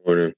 Morning.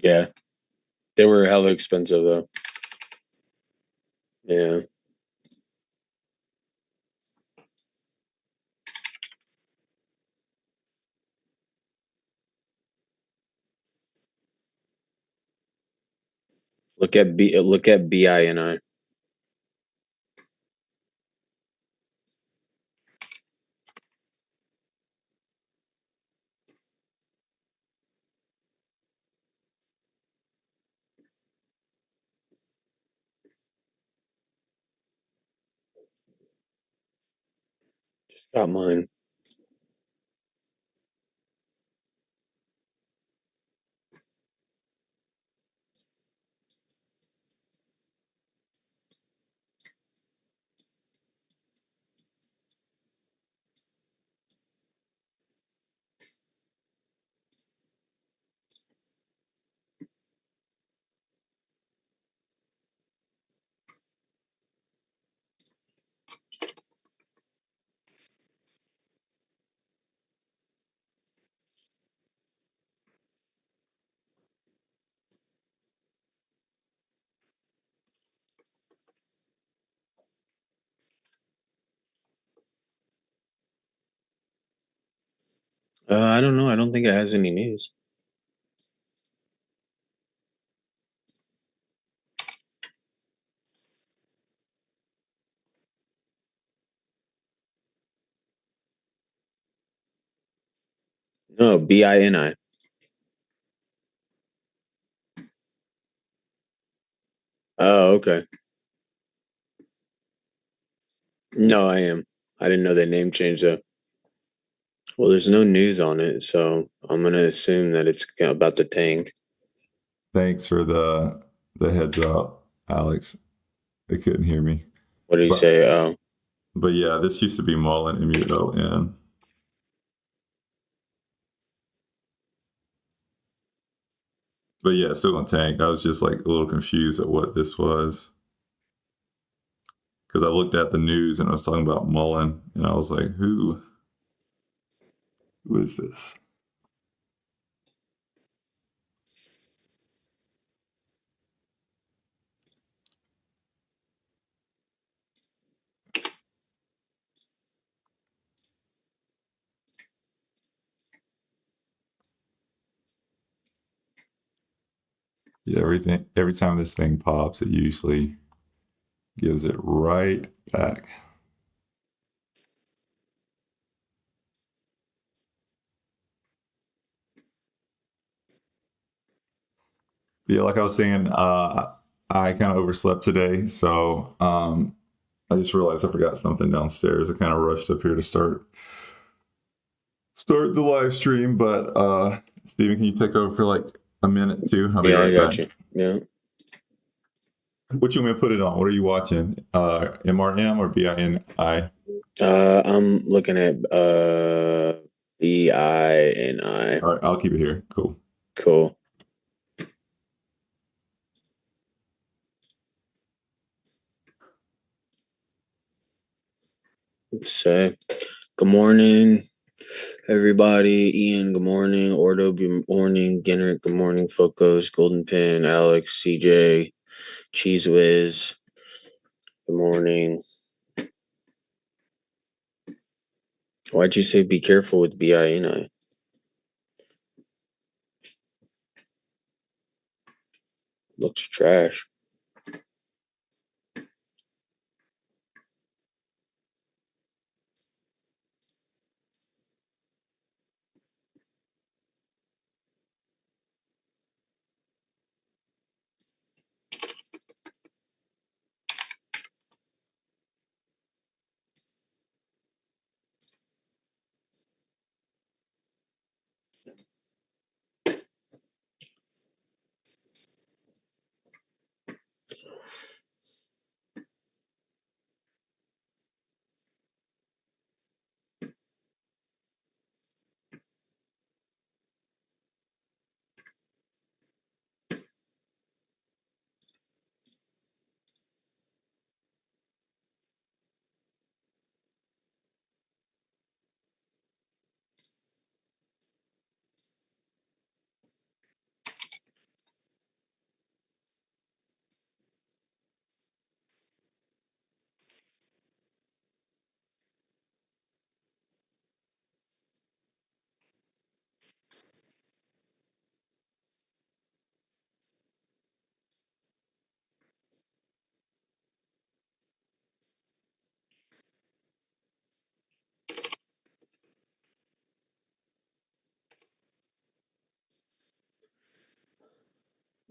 Yeah. They were hella expensive though. Yeah. Look at BINI. Just got mine. I don't know. I don't think it has any news. No, BINI. Oh, okay. No, I am. I didn't know the name changed though. Well, there's no news on it, so I'm gonna assume that it's about to tank. Thanks for the heads up, Alex. They couldn't hear me. What did you say? Oh, But yeah, this used to be Mullen MULN. But yeah, it's still gonna tank. I was just like a little confused at what this was. Because I looked at the news and I was talking about Mullen, and I was like, who is this? Yeah, every time this thing pops, it usually gives it right back. Yeah, like I was saying, I kind of overslept today, so I just realized I forgot something downstairs. I kind of rushed up here to start the live stream, but Steven, can you take over for like a minute too? I'll be yeah, I right got back. you. Yeah. What you want me to put it on? What are you watching? MRM or BINI? I'm looking at BINI. All right, I'll keep it here. Cool. Cool. Let's say good morning, everybody. Ian, good morning. Ordo, good morning. Gennert, good morning. Focus, Golden Pin, Alex, CJ, Cheese Whiz, good morning. Why'd you say be careful with BINI? Looks trash.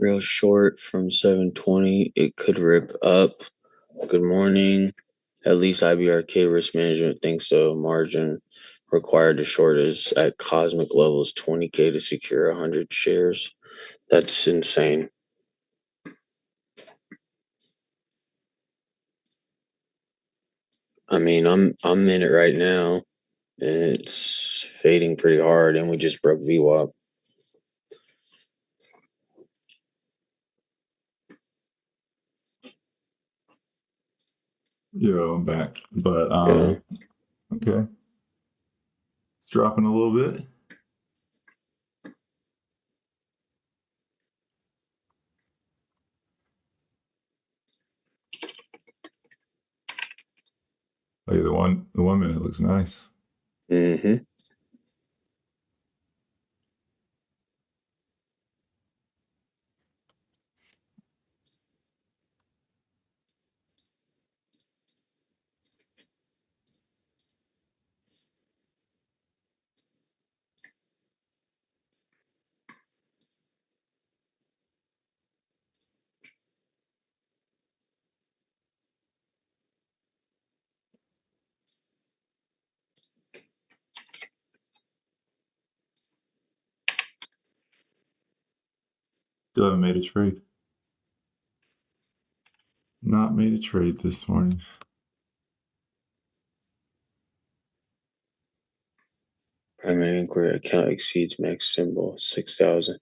real short from 720. It could rip up. Good morning. At least IBRK risk management thinks so. Margin required to short is at cosmic levels 20K to secure 100 shares. That's insane. I mean, I'm in it right now. And it's fading pretty hard, and we just broke VWAP. Yeah, I'm back. But Yeah. okay. It's dropping a little bit. Oh, yeah, the 1 minute looks nice. Mm-hmm. Still haven't made a trade. Not made a trade this morning. Primary inquiry account exceeds max symbol 6,000.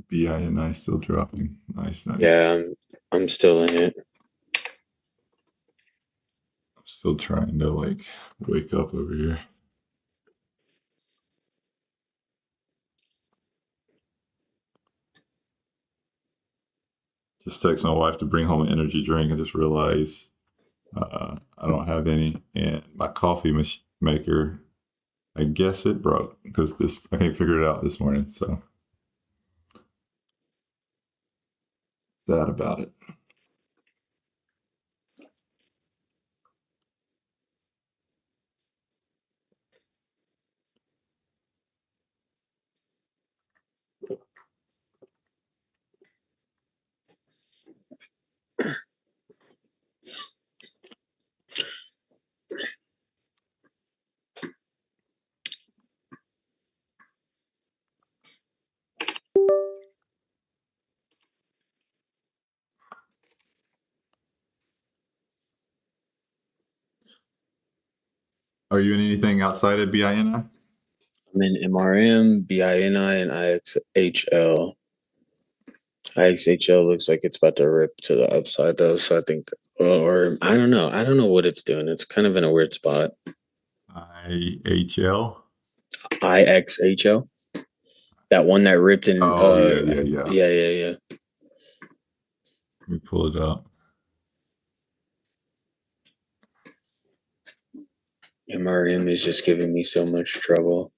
BINI still dropping. Nice. Yeah, I'm still in it. I'm still trying to wake up over here. Just text my wife to bring home an energy drink. I just realized I don't have any, and my coffee maker, I guess it broke because I can't figure it out this morning. So sad about it. Are you in anything outside of BINI? I'm in MRM, BINI, and IXHL. IXHL looks like it's about to rip to the upside though, so I think, or I don't know. I don't know what it's doing. It's kind of in a weird spot. IHL. IXHL, that one that ripped in. Oh yeah. Yeah. Let me pull it up. MRM is just giving me so much trouble.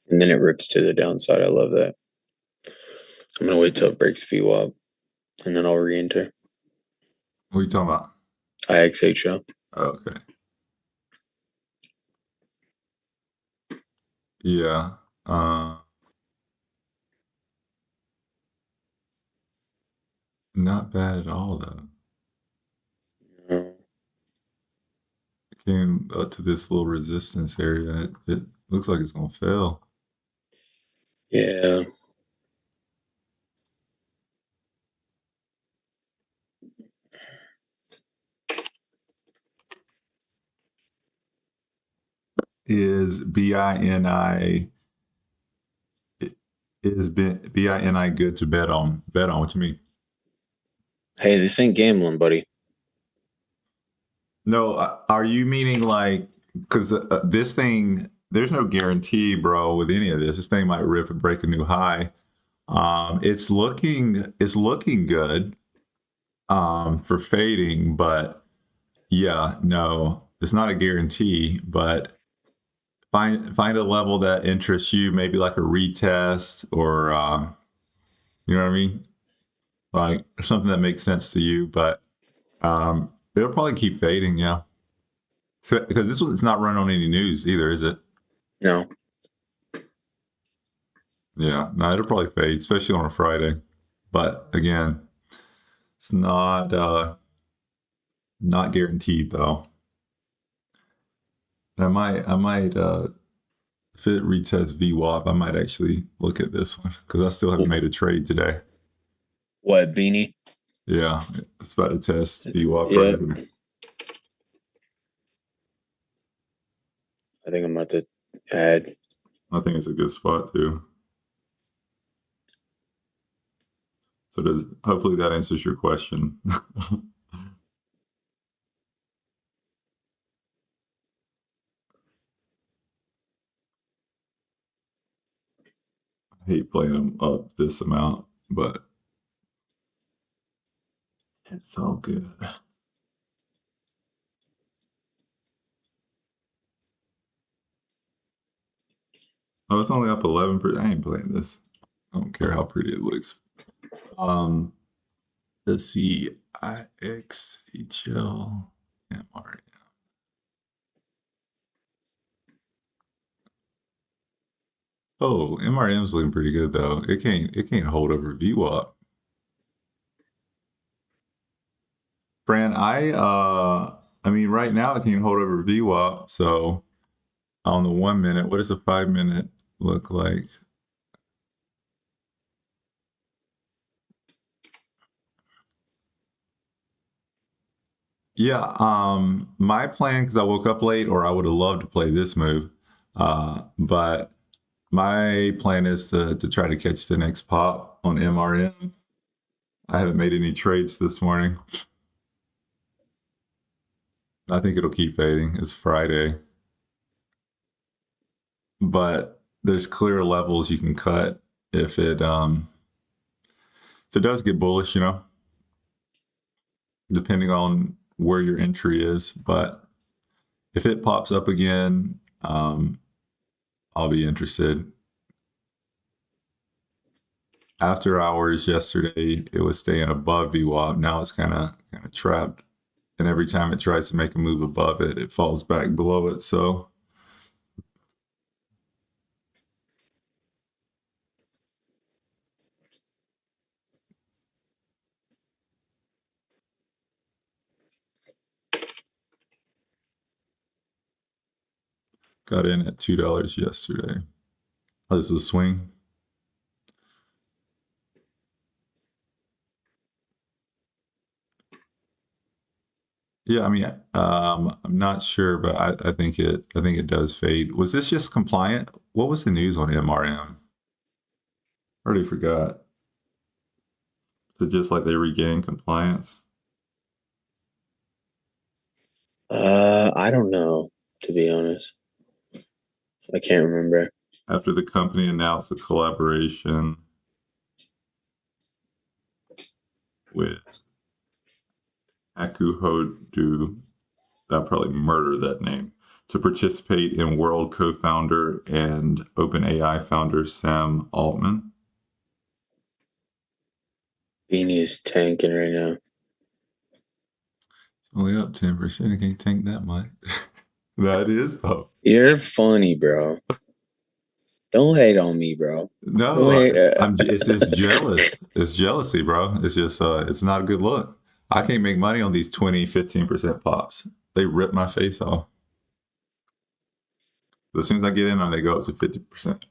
And then it rips to the downside. I love that. I'm going to wait till it breaks VWAP, and then I'll re-enter. What are you talking about? IXHL. Oh, okay. Yeah. Not bad at all, though. No. I came up to this little resistance area, and it looks like it's gonna fail. Yeah. Is BINI good to bet on? Bet on what you mean? Hey, this ain't gambling, buddy. No, are you meaning like because this thing? There's no guarantee, bro, with any of this. This thing might rip and break a new high. It's looking good for fading, but yeah, no, it's not a guarantee. But find a level that interests you, maybe like a retest or you know what I mean, like something that makes sense to you. But it'll probably keep fading, yeah, because this one's not run on any news either, is it? No. Yeah, no, it'll probably fade, especially on a Friday. But again, it's not guaranteed though. And I might if it retests VWAP, I might actually look at this one because I still haven't made a trade today. What, Beanie? Yeah, it's about to test VWAP. Yeah. I think I'm about to add. I think it's a good spot too. So hopefully that answers your question. I hate playing them up this amount, but it's all good. Oh, it's only up 11%. I ain't playing this. I don't care how pretty it looks. Let's see. IXHL MRM. Oh, MRM's looking pretty good though. It can't hold over VWAP. Fran, I mean right now it can't hold over VWAP, so on the 1 minute, what does a 5 minute look like? Yeah, my plan, because I woke up late, or I would have loved to play this move, but my plan is to try to catch the next pop on MRM. I haven't made any trades this morning. I think it'll keep fading. It's Friday. But there's clear levels you can cut if it does get bullish, you know, depending on where your entry is. But if it pops up again, I'll be interested. After hours yesterday, it was staying above VWAP. Now it's kind of trapped. And every time it tries to make a move above it, it falls back below it. So got in at $2 yesterday. Oh, this is a swing. Yeah, I mean, I'm not sure, but I think it does fade. Was this just compliant? What was the news on MRM? I already forgot. Is it just like they regained compliance? I don't know, to be honest. I can't remember. After the company announced a collaboration with Akuhodu, I'll probably murder that name, to participate in World co-founder and OpenAI founder Sam Altman. Beanie is tanking right now. It's only up 10%. It can't tank that much. That is though. You're funny, bro. Don't hate on me, bro. No, it's jealous. It's jealousy, bro. It's just it's not a good look. I can't make money on these 20, 15% pops. They rip my face off. As soon as I get in on, they go up to 50%.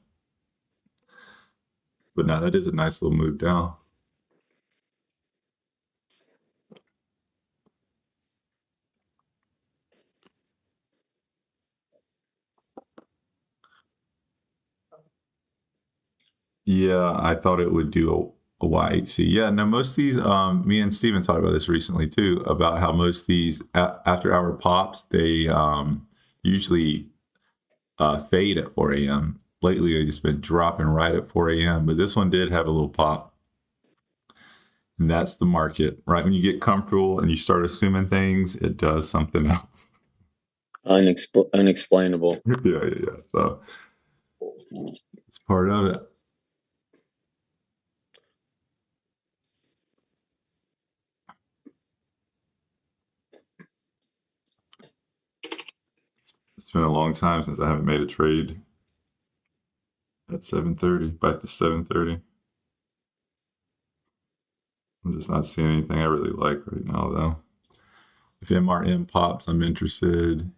But now that is a nice little move down. Yeah, I thought it would do a YHC. Yeah, no, most of these, me and Steven talked about this recently too, about how most of these after hour pops, they usually fade at 4 a.m. Lately, they've just been dropping right at 4 a.m., but this one did have a little pop. And that's the market, right? When you get comfortable and you start assuming things, it does something else. Unexplainable. Yeah. So it's part of it. It's been a long time since I haven't made a trade at 7:30, back to 7:30. I'm just not seeing anything I really like right now, though. If MRM pops, I'm interested.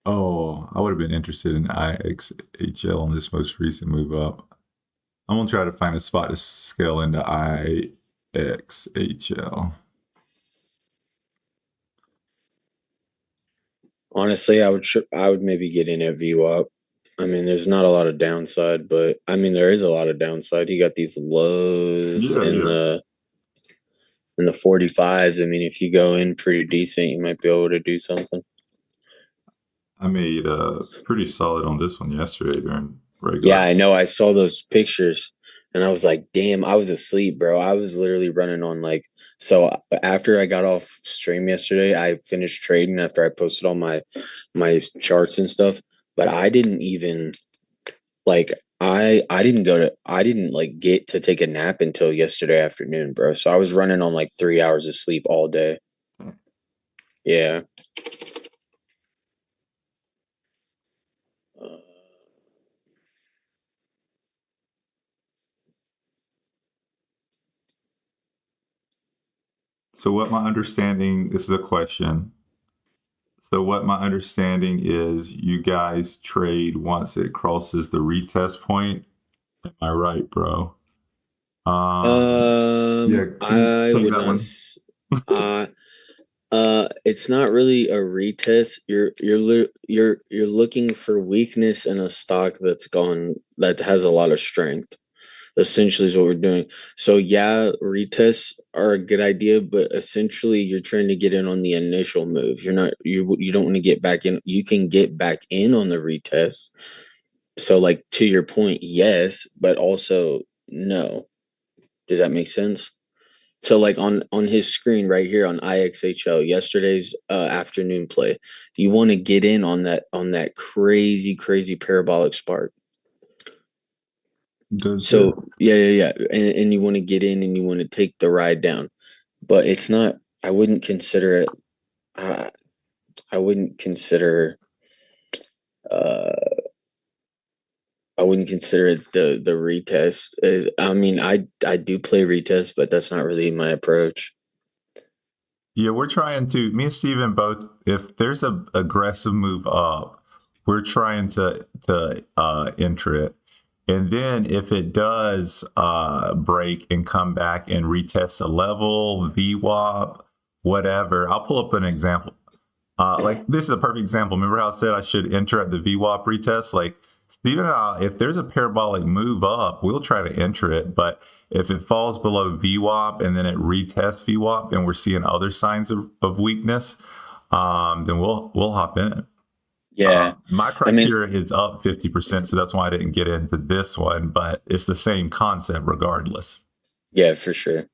Oh, I would have been interested in IXHL on this most recent move up. I'm going to try to find a spot to scale into IXHL. Honestly, I would maybe get in at VWAP. I mean, there's not a lot of downside, but I mean there is a lot of downside. You got these lows in the 45s. I mean, if you go in pretty decent, you might be able to do something. I made pretty solid on this one yesterday during regular. Yeah, I know. I saw those pictures and I was like, damn, I was asleep, bro. I was literally running on so after I got off stream yesterday, I finished trading after I posted all my charts and stuff, but I didn't even I didn't get to take a nap until yesterday afternoon, bro. So I was running on 3 hours of sleep all day. Yeah. So what my understanding, this is a question. So what my understanding is, you guys trade once it crosses the retest point. Am I right, bro? Yeah, I would not. It's not really a retest. You're looking for weakness in a stock that has a lot of strength. Essentially is what we're doing. So yeah, retests are a good idea, but essentially you're trying to get in on the initial move. You don't want to get back in. You can get back in on the retest. So to your point, yes, but also no. Does that make sense? So on his screen right here on IXHL, yesterday's afternoon play, you want to get in on that crazy parabolic spark. So yeah, and you want to get in and you want to take the ride down, but it's not. I wouldn't consider it. I wouldn't consider. I wouldn't consider it the retest. I mean, I do play retest, but that's not really my approach. Yeah, we're trying to. Me and Steven both. If there's a aggressive move up, we're trying to enter it. And then if it does break and come back and retest a level, VWAP, whatever, I'll pull up an example. This is a perfect example. Remember how I said I should enter at the VWAP retest? Steven and I, if there's a parabolic move up, we'll try to enter it. But if it falls below VWAP and then it retests VWAP and we're seeing other signs of weakness, then we'll hop in. Yeah. My criteria is up 50%, so that's why I didn't get into this one, but it's the same concept regardless. Yeah, for sure.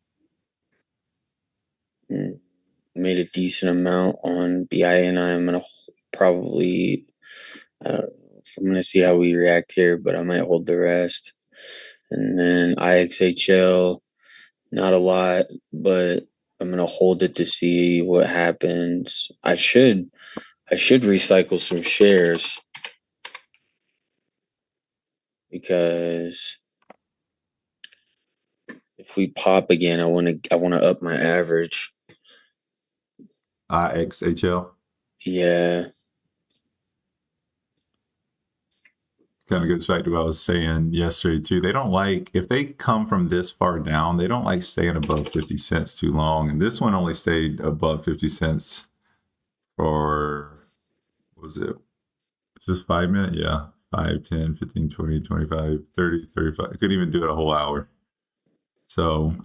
Made a decent amount on BINI. I'm going to probably, I don't know if I'm going to see how we react here, but I might hold the rest. And then IXHL, not a lot, but I'm going to hold it to see what happens. I should recycle some shares because if we pop again, I want to up my average. IXHL. Yeah. kind of goes back to what I was saying yesterday too. They don't like, if they come from this far down, they don't like staying above 50 cents too long. And this one only stayed above 50 cents for, what was it? Is this 5 minutes? Yeah. 5, 10, 15, 20, 25, 30, 35. I couldn't even do it a whole hour. So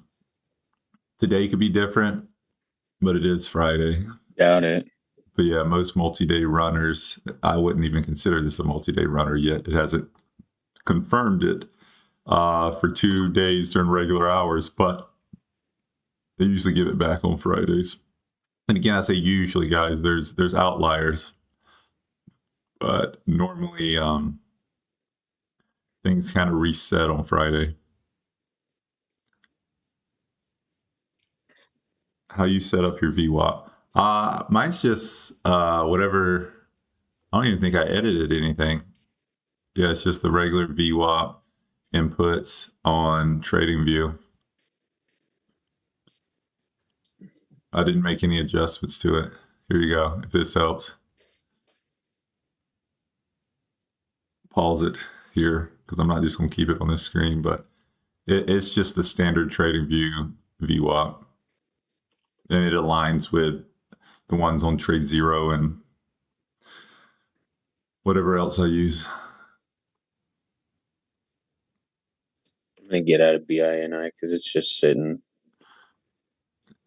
today could be different, but it is Friday. Doubt it. But yeah, most multi-day runners, I wouldn't even consider this a multi-day runner yet. It hasn't confirmed it for 2 days during regular hours, but they usually give it back on Fridays. And again, I say usually, guys, there's outliers, but normally things kind of reset on Friday. How you set up your VWAP? Mine's just whatever. I don't even think I edited anything. Yeah, it's just the regular VWAP inputs on TradingView. I didn't make any adjustments to it. Here you go, if this helps. Pause it here, because I'm not just going to keep it on this screen, but it's just the standard TradingView VWAP. And it aligns with the ones on TradeZero and whatever else I use. I'm gonna get out of BINI because it's just sitting.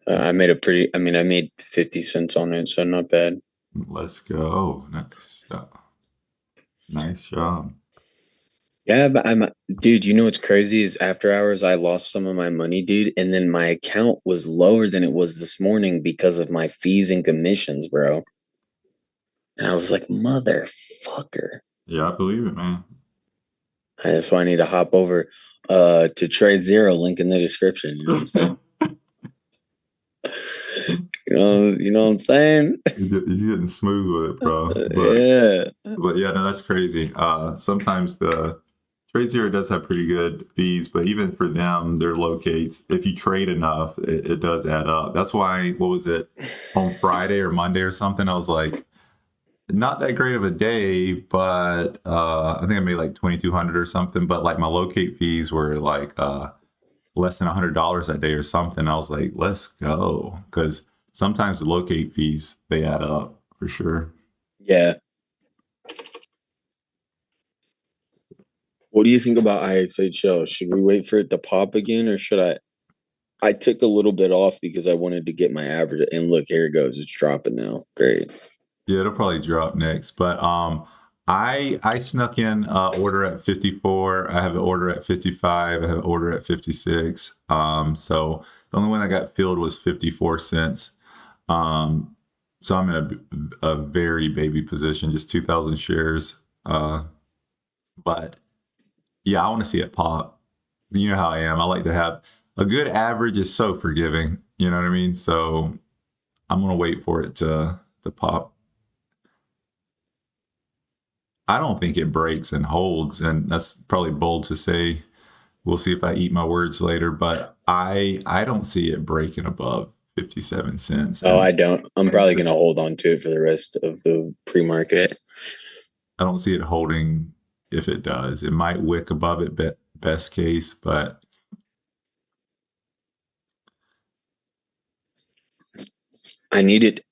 I made 50 cents on it, so not bad. Let's go. Nice job. Nice job. Yeah, but dude, you know what's crazy is after hours, I lost some of my money, dude. And then my account was lower than it was this morning because of my fees and commissions, bro. And I was like, motherfucker. Yeah, I believe it, man. That's why I need to hop over to TradeZero, link in the description. You know what I'm saying? you know what I'm saying? You're getting smooth with it, bro. But yeah, no, that's crazy. Sometimes the TradeZero does have pretty good fees, but even for them, their locates, if you trade enough, it does add up. That's why, what was it, on Friday or Monday or something, I was like, not that great of a day, but I think I made like 2,200 or something, but like my locate fees were like less than $100 that day or something. I was like, let's go. Because sometimes the locate fees, they add up for sure. Yeah. What do you think about IXHL? Should we wait for it to pop again, or should I? I took a little bit off because I wanted to get my average. And look, here it goes. It's dropping now. Great. Yeah, it'll probably drop next. But I snuck in order at 54. I have an order at 55. I have an order at 56. So the only one that got filled was 54 cents. So I'm in a very baby position, just 2,000 shares. But yeah, I want to see it pop. You know how I am. I like to have a good average is so forgiving. You know what I mean? So I'm going to wait for it to pop. I don't think it breaks and holds, and that's probably bold to say. We'll see if I eat my words later, but I don't see it breaking above 57 cents. Oh, I don't. I'm probably going to hold on to it for the rest of the pre-market. I don't see it holding. If it does, it might wick above it, best case, but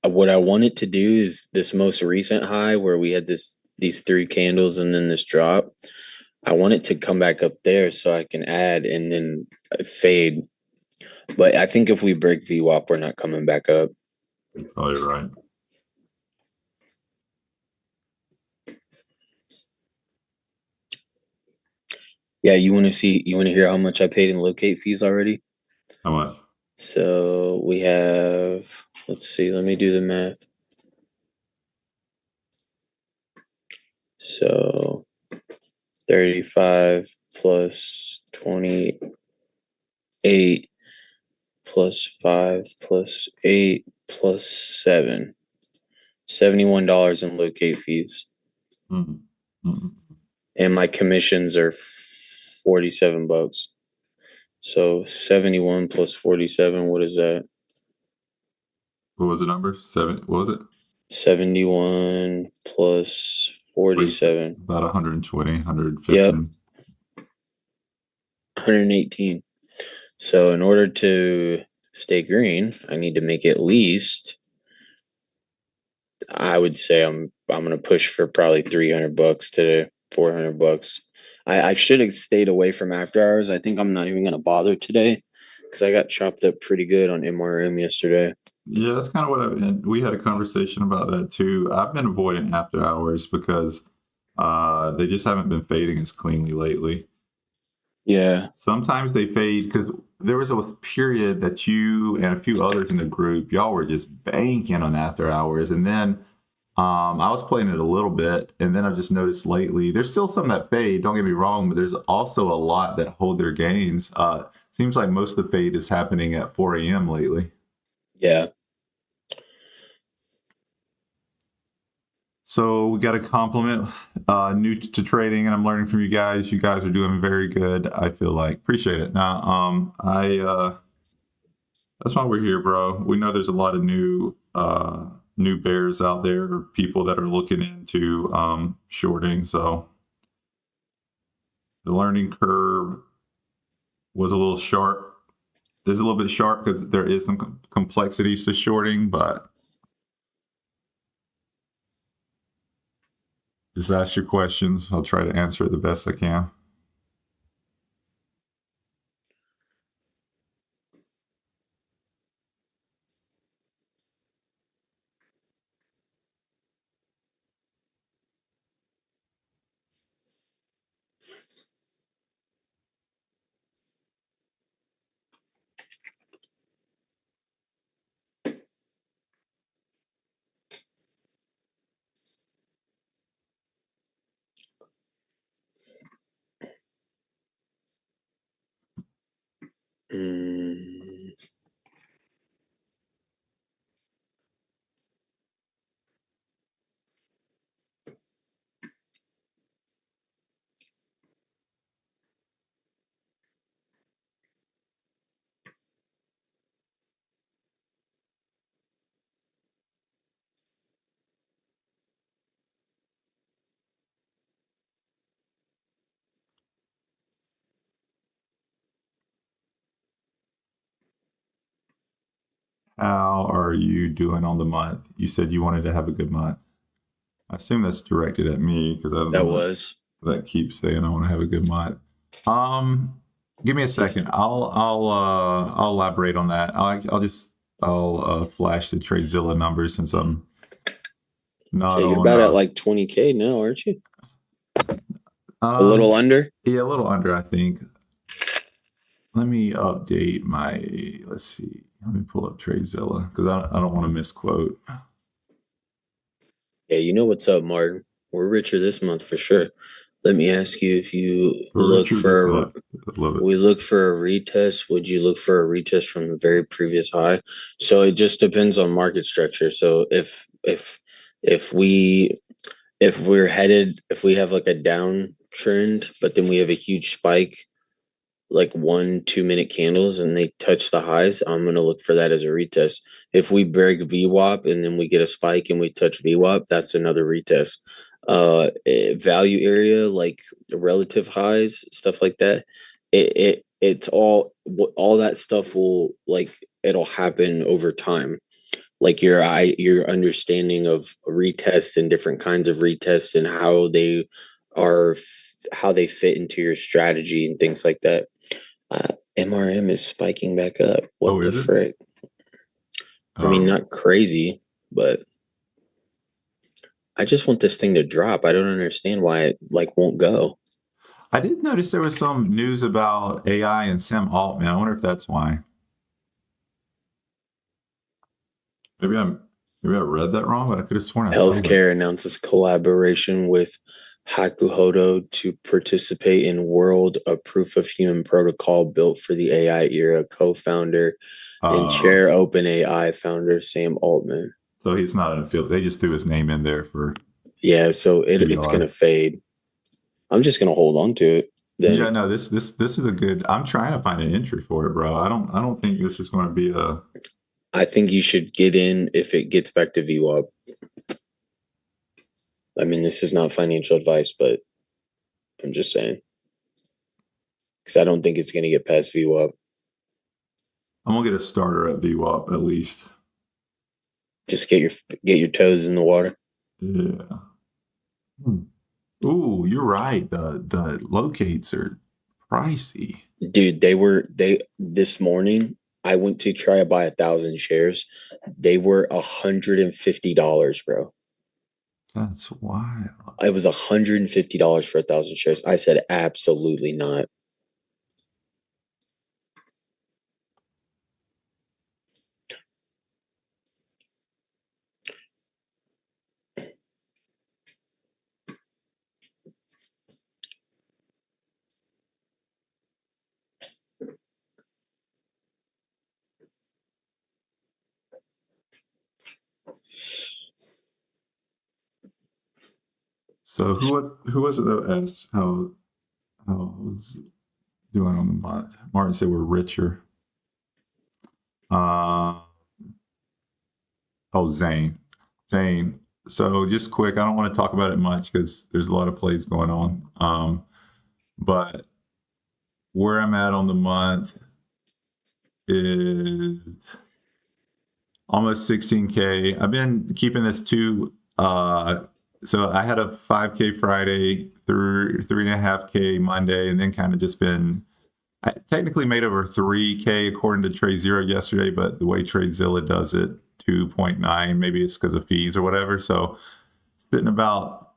what I want it to do is this most recent high where we had these 3 candles and then this drop. I want it to come back up there so I can add and then fade. But I think if we break VWAP, we're not coming back up. Oh, you're right. Yeah, you want to hear how much I paid in locate fees already? How much? So we have, let's see, let me do the math. So 35 plus 28 plus 5 plus 8 plus 7. $71 in locate fees. Mm-hmm. Mm-hmm. And my commissions are $47. So 71 plus 47, what is that? What was the number? 7. What was it? 71 plus 47. About 120, 115. Yep. 118. So in order to stay green, I need to make at least, I would say I'm gonna push for probably $300 today, $400. I should have stayed away from after hours. I think I'm not even gonna bother today because I got chopped up pretty good on MRM yesterday. Yeah, that's kind of what we had a conversation about that too. I've been avoiding after hours because they just haven't been fading as cleanly lately. Yeah. Sometimes they fade because there was a period that you and a few others in the group, y'all were just banking on after hours. And then I was playing it a little bit. And then I've just noticed lately, there's still some that fade, don't get me wrong, but there's also a lot that hold their gains. Seems like most of the fade is happening at 4 a.m. lately. Yeah. So we got a compliment, new to trading, and I'm learning from you guys. You guys are doing very good. I feel like appreciate it. Now, that's why we're here, bro. We know there's a lot of new bears out there, people that are looking into shorting. So the learning curve was a little sharp. It's a little bit sharp because there is some complexities to shorting, but just ask your questions. I'll try to answer it the best I can. How are you doing on the month? You said you wanted to have a good month. I assume that's directed at me because I don't know that keeps saying I want to have a good month. Give me a second. I'll elaborate on that. I'll flash the TradeZella numbers since I'm not. You're about at like 20K now, aren't you? A little under? Yeah, a little under, I think. Let me update my. Let's see. Let me pull up TradeZella because I don't want to misquote. Yeah, you know what's up, Martin? We're richer this month for sure. Let me ask you if you look for we look for a retest. Would you look for a retest from the very previous high? So it just depends on market structure. So if we have like a downtrend, but then we have a huge spike, like 1-2 minute candles, and they touch the highs, I'm going to look for that as a retest. If we break VWAP and then we get a spike and we touch VWAP, that's another retest. Value area, like the relative highs, stuff like that, it's all that stuff will, like, it'll happen over time. Like your understanding of retests and different kinds of retests and how they fit into your strategy and things like that. MRM is spiking back up. What the frick? I mean, not crazy, but I just want this thing to drop. I don't understand why it won't go. I did notice there was some news about AI and Sam Altman. I wonder if that's why. Maybe I read that wrong, but I could have sworn I saw it. Healthcare announces collaboration with Hakuhodo to participate in World, a proof of human protocol built for the AI era. Co-founder and chair OpenAI founder Sam Altman. So he's not in a field. They just threw his name in there for. Yeah, so it's gonna fade. I'm just gonna hold on to it. Then. Yeah, no, this is a good. I'm trying to find an entry for it, bro. I don't think this is going to be a. I think you should get in if it gets back to VWAP. I mean, this is not financial advice, but I'm just saying. Because I don't think it's going to get past VWAP. I'm gonna get a starter at VWAP at least. Just get your toes in the water. Yeah. Ooh, you're right. The locates are pricey. Dude, this morning I went to try to buy 1,000 shares. They were $150, bro. That's wild. It was $150 for 1,000 shares. I said absolutely not. So who was it that asked how was it doing on the month? Martin said we're richer. Zane. So just quick, I don't want to talk about it much because there's a lot of plays going on. But where I'm at on the month is almost 16K. I've been keeping this too. So I had a 5K Friday through 3.5K Monday, and then kind of just been. I technically made over 3K according to TradeZero yesterday, but the way TradeZella does it, 2.9. Maybe it's because of fees or whatever. So sitting about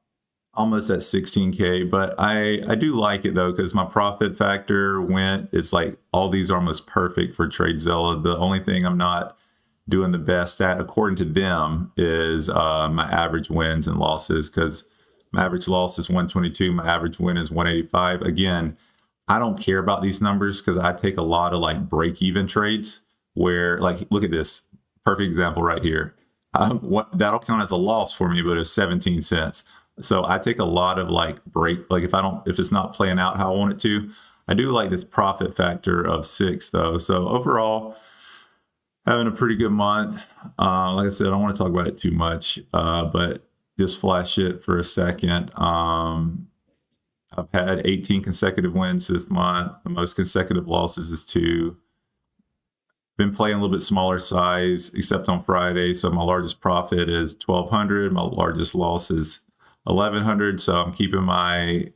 almost at 16K, but I do like it though because my profit factor went. It's like all these are almost perfect for TradeZella. The only thing I'm not doing the best at, according to them, is my average wins and losses, because my average loss is 122, my average win is 185. Again, I don't care about these numbers because I take a lot of like break-even trades where, like, look at this perfect example right here. That'll count as a loss for me, but it's 17 cents. So I take a lot of like if it's not playing out how I want it to. I do like this profit factor of 6 though. So overall, having a pretty good month. Like I said, I don't want to talk about it too much, but just flash it for a second. I've had 18 consecutive wins this month. The most consecutive losses is 2. Been playing a little bit smaller size, except on Friday. So my largest profit is 1,200. My largest loss is 1,100. So I'm keeping my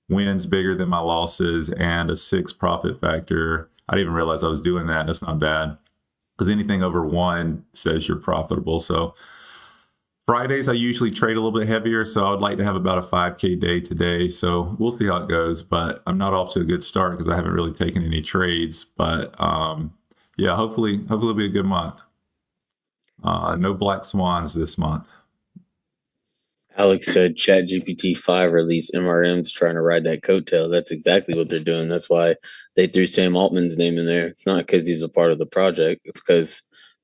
wins bigger than my losses and a 6 profit factor. I didn't even realize I was doing that. That's not bad, because anything over 1 says you're profitable. So Fridays, I usually trade a little bit heavier, so I would like to have about a 5K day today. So we'll see how it goes, but I'm not off to a good start because I haven't really taken any trades. But yeah, hopefully it'll be a good month. No black swans this month. Alex said ChatGPT 5 released MRMs trying to ride that coattail. That's exactly what they're doing. That's why they threw Sam Altman's name in there. It's not because he's a part of the project. It's because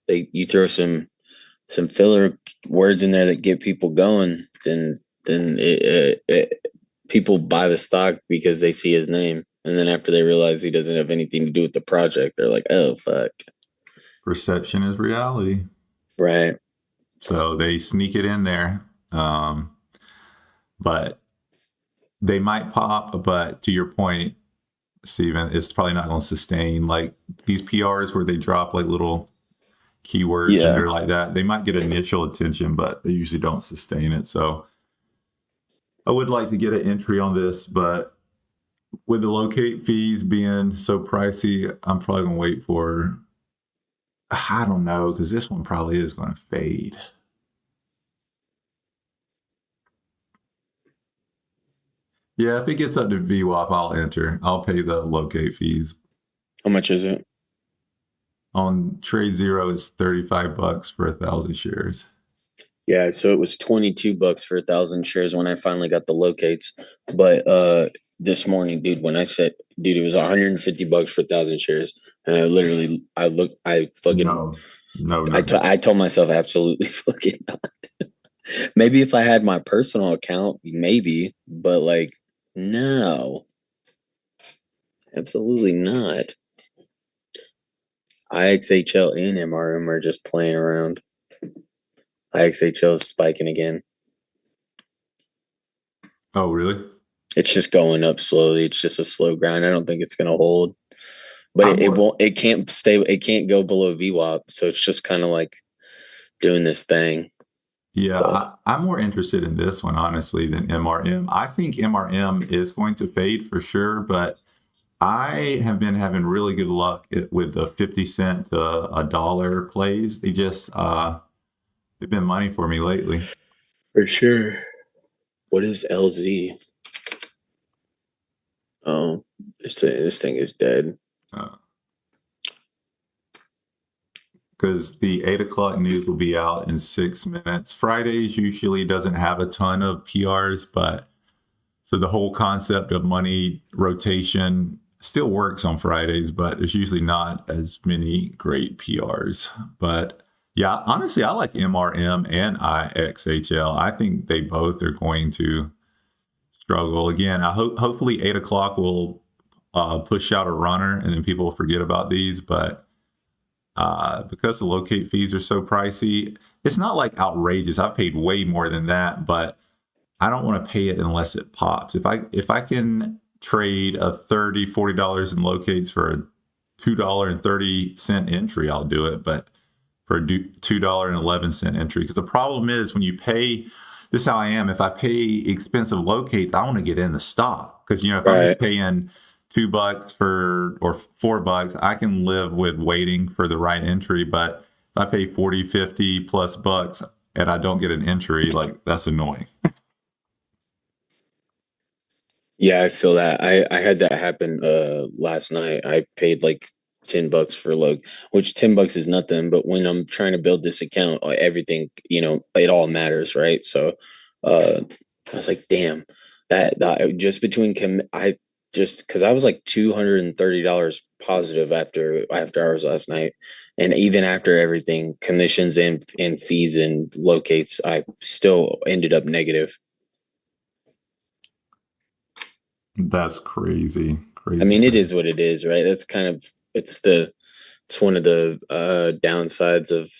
you throw some filler words in there that get people going, then people buy the stock because they see his name. And then after they realize he doesn't have anything to do with the project, they're like, oh, fuck. Perception is reality. Right. So they sneak it in there. But they might pop, but to your point, Steven, it's probably not going to sustain. Like these PRs where they drop like little keywords in there like that, they might get initial attention, but they usually don't sustain it. So I would like to get an entry on this, but with the locate fees being so pricey, I'm probably going to wait for, I don't know, because this one probably is going to fade. Yeah, if it gets up to VWAP, I'll enter. I'll pay the locate fees. How much is it? On TradeZero, it's $35 for 1,000 shares. Yeah, so it was $22 for 1,000 shares when I finally got the locates. But this morning, dude, when I said, dude, it was $150 for 1,000 shares, and I told myself absolutely fucking not. Maybe if I had my personal account, maybe, but like, no, absolutely not. IXHL and MRM are just playing around. IXHL is spiking again. Oh, really? It's just going up slowly. It's just a slow grind. I don't think it's going to hold, but I'm it more, won't. It can't stay. It can't go below VWAP. So it's just kind of like doing this thing. yeah, But I'm more interested in this one, honestly, than MRM. I think MRM is going to fade for sure, but I have been having really good luck with the 50 cent to a dollar plays. They've been money for me lately. for sure. What is LZ? Oh, this thing is dead. Because the 8 o'clock news will be out in 6 minutes. Fridays usually doesn't have a ton of PRs, but so the whole concept of money rotation still works on Fridays, but there's usually not as many great PRs. But yeah, honestly, I like MRM and IXHL. I think they both are going to struggle again. Hopefully 8 o'clock will push out a runner, and then people will forget about these. But because the locate fees are so pricey, it's not like outrageous. I've paid way more than that, but I don't want to pay it unless it pops. If I can trade a $30-$40 in locates for a $2.30 entry, I'll do it. But for a $2.11 entry, because the problem is when you pay, this is how I am. If I pay expensive locates, I want to get in the stock, because if I'm just Right. paying $2 for or $4, I can live with waiting for the right entry. But if I pay 40, 50 plus bucks and I don't get an entry, like that's annoying. Yeah, I feel that. I had that happen last night. I paid like $10 for log, which $10 is nothing, but when I'm trying to build this account, everything, it all matters, right? So I was like, damn, that just between I just because I was like $230 positive after hours last night. And even after everything, commissions and fees and locates, I still ended up negative. That's crazy, I crazy, mean, it crazy. is what it is, right? That's kind of it's one of the downsides of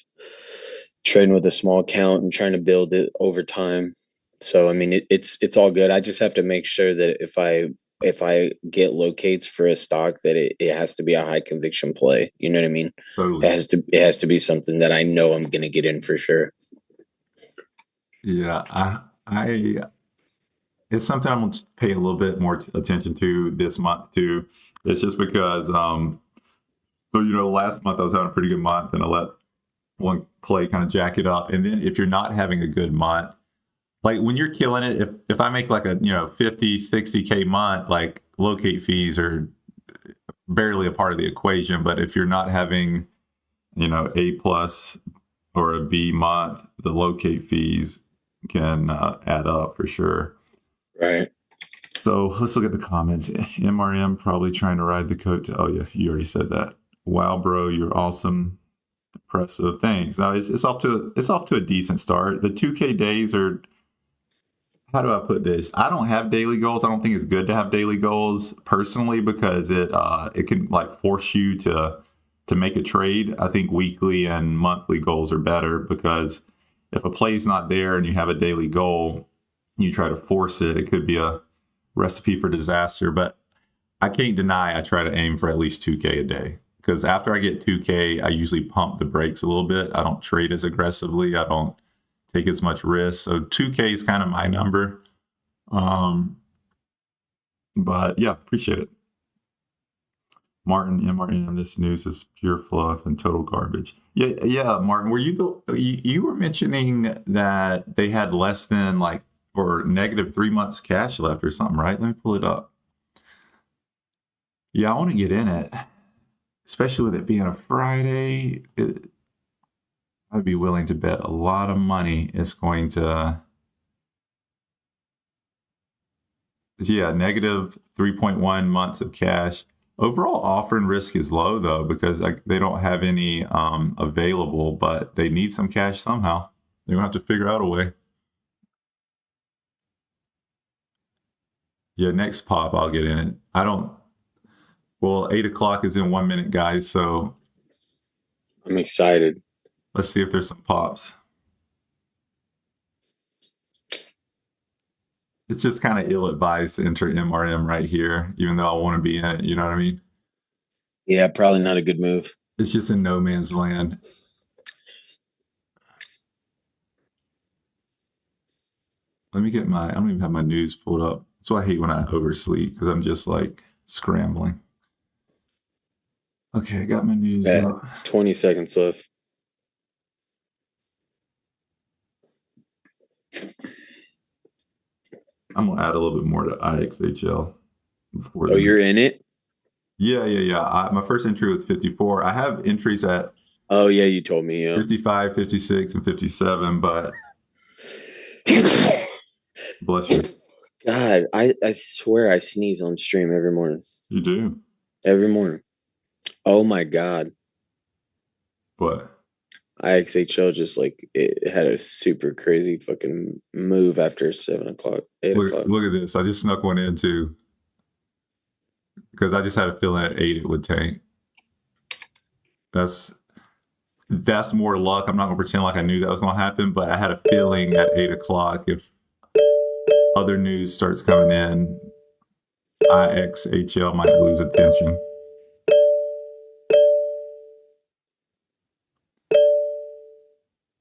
trading with a small account and trying to build it over time. So I mean, it's all good. I just have to make sure that if I get locates for a stock, that it has to be a high conviction play. You know what I mean? Totally. It has to be something that I know I'm gonna get in for sure. Yeah, I it's something I'm gonna pay a little bit more attention to this month too. It's just because so last month I was having a pretty good month and I let one play kind of jack it up. And then if you're not having a good month, like when you're killing it, if I make like a 50, 60K month, like locate fees are barely a part of the equation. But if you're not having, A plus or a B month, the locate fees can add up for sure. Right. So let's look at the comments. MRM probably trying to ride the coat. Oh yeah, you already said that. Wow, bro, you're awesome. Impressive. Thanks. Now it's off to a decent start. The 2K days are, how do I put this? I don't have daily goals. I don't think it's good to have daily goals personally, because it can like force you to make a trade. I think weekly and monthly goals are better, because if a play is not there and you have a daily goal, you try to force it, it could be a recipe for disaster. But I can't deny I try to aim for at least 2K a day, because after I get 2K, I usually pump the brakes a little bit. I don't trade as aggressively. I don't take as much risk. So 2K is kind of my number. But yeah, appreciate it. Martin, MRM, this news is pure fluff and total garbage. Yeah, yeah, Martin, you were mentioning that they had less than like or negative 3 months cash left or something, right? Let me pull it up. Yeah, I want to get in it, especially with it being a Friday. I'd be willing to bet a lot of money it's going to, yeah, negative 3.1 months of cash. Overall offer and risk is low though, because they don't have any available, but they need some cash somehow. They're gonna have to figure out a way. Yeah, next pop, I'll get in it. I don't. Well, 8 o'clock is in 1 minute, guys. So I'm excited. let's see if there's some pops. it's just kind of ill-advised to enter MRM right here, even though I want to be in it. You know what I mean? Yeah, probably not a good move. It's just in no man's land. Let me get I don't even have my news pulled up. That's why I hate when I oversleep, because I'm just like scrambling. Okay, I got my news up. 20 seconds left. I'm gonna add a little bit more to IXHL. Oh, you're in it? Yeah. My first entry was 54. I have entries at Oh, yeah, you told me. Yeah. 55, 56, and 57, but bless you. God, I swear I sneeze on stream every morning. You do? Every morning. Oh, my God. What? IXHL just like it had a super crazy fucking move after 7 o'clock, 8 o'clock. Look at this. I just snuck one in too, because I just had a feeling at 8 it would tank. That's more luck. I'm not gonna pretend like I knew that was gonna happen, but I had a feeling at 8 o'clock, if other news starts coming in, IXHL might lose attention.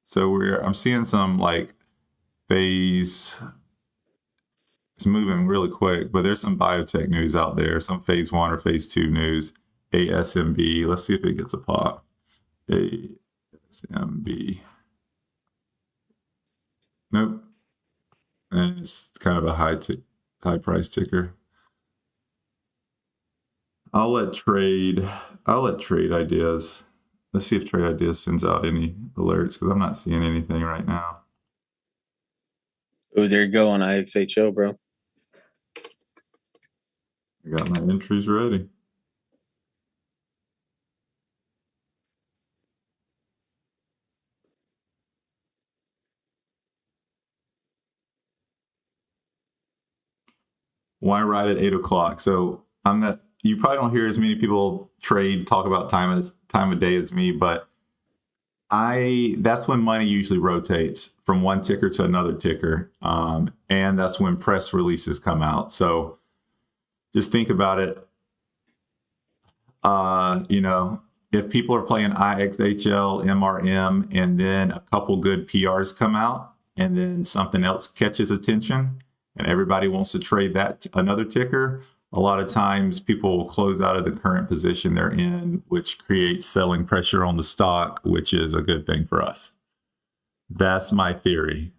So I'm seeing some like phase. It's moving really quick, but there's some biotech news out there, some phase 1 or phase 2 news. ASMB. Let's see if it gets a pop. ASMB. Nope. And it's kind of a high price ticker. I'll let trade ideas. Let's see if trade ideas sends out any alerts, because I'm not seeing anything right now. Oh, there you go on IXHL, bro. I got my entries ready. Why ride at 8 o'clock? So you probably don't hear as many people talk about time of day as me, but that's when money usually rotates from one ticker to another ticker. And that's when press releases come out. So just think about it. If people are playing IXHL, MRM, and then a couple good PRs come out, and then something else catches attention, and everybody wants to trade that another ticker, a lot of times people will close out of the current position they're in, which creates selling pressure on the stock, which is a good thing for us. That's my theory.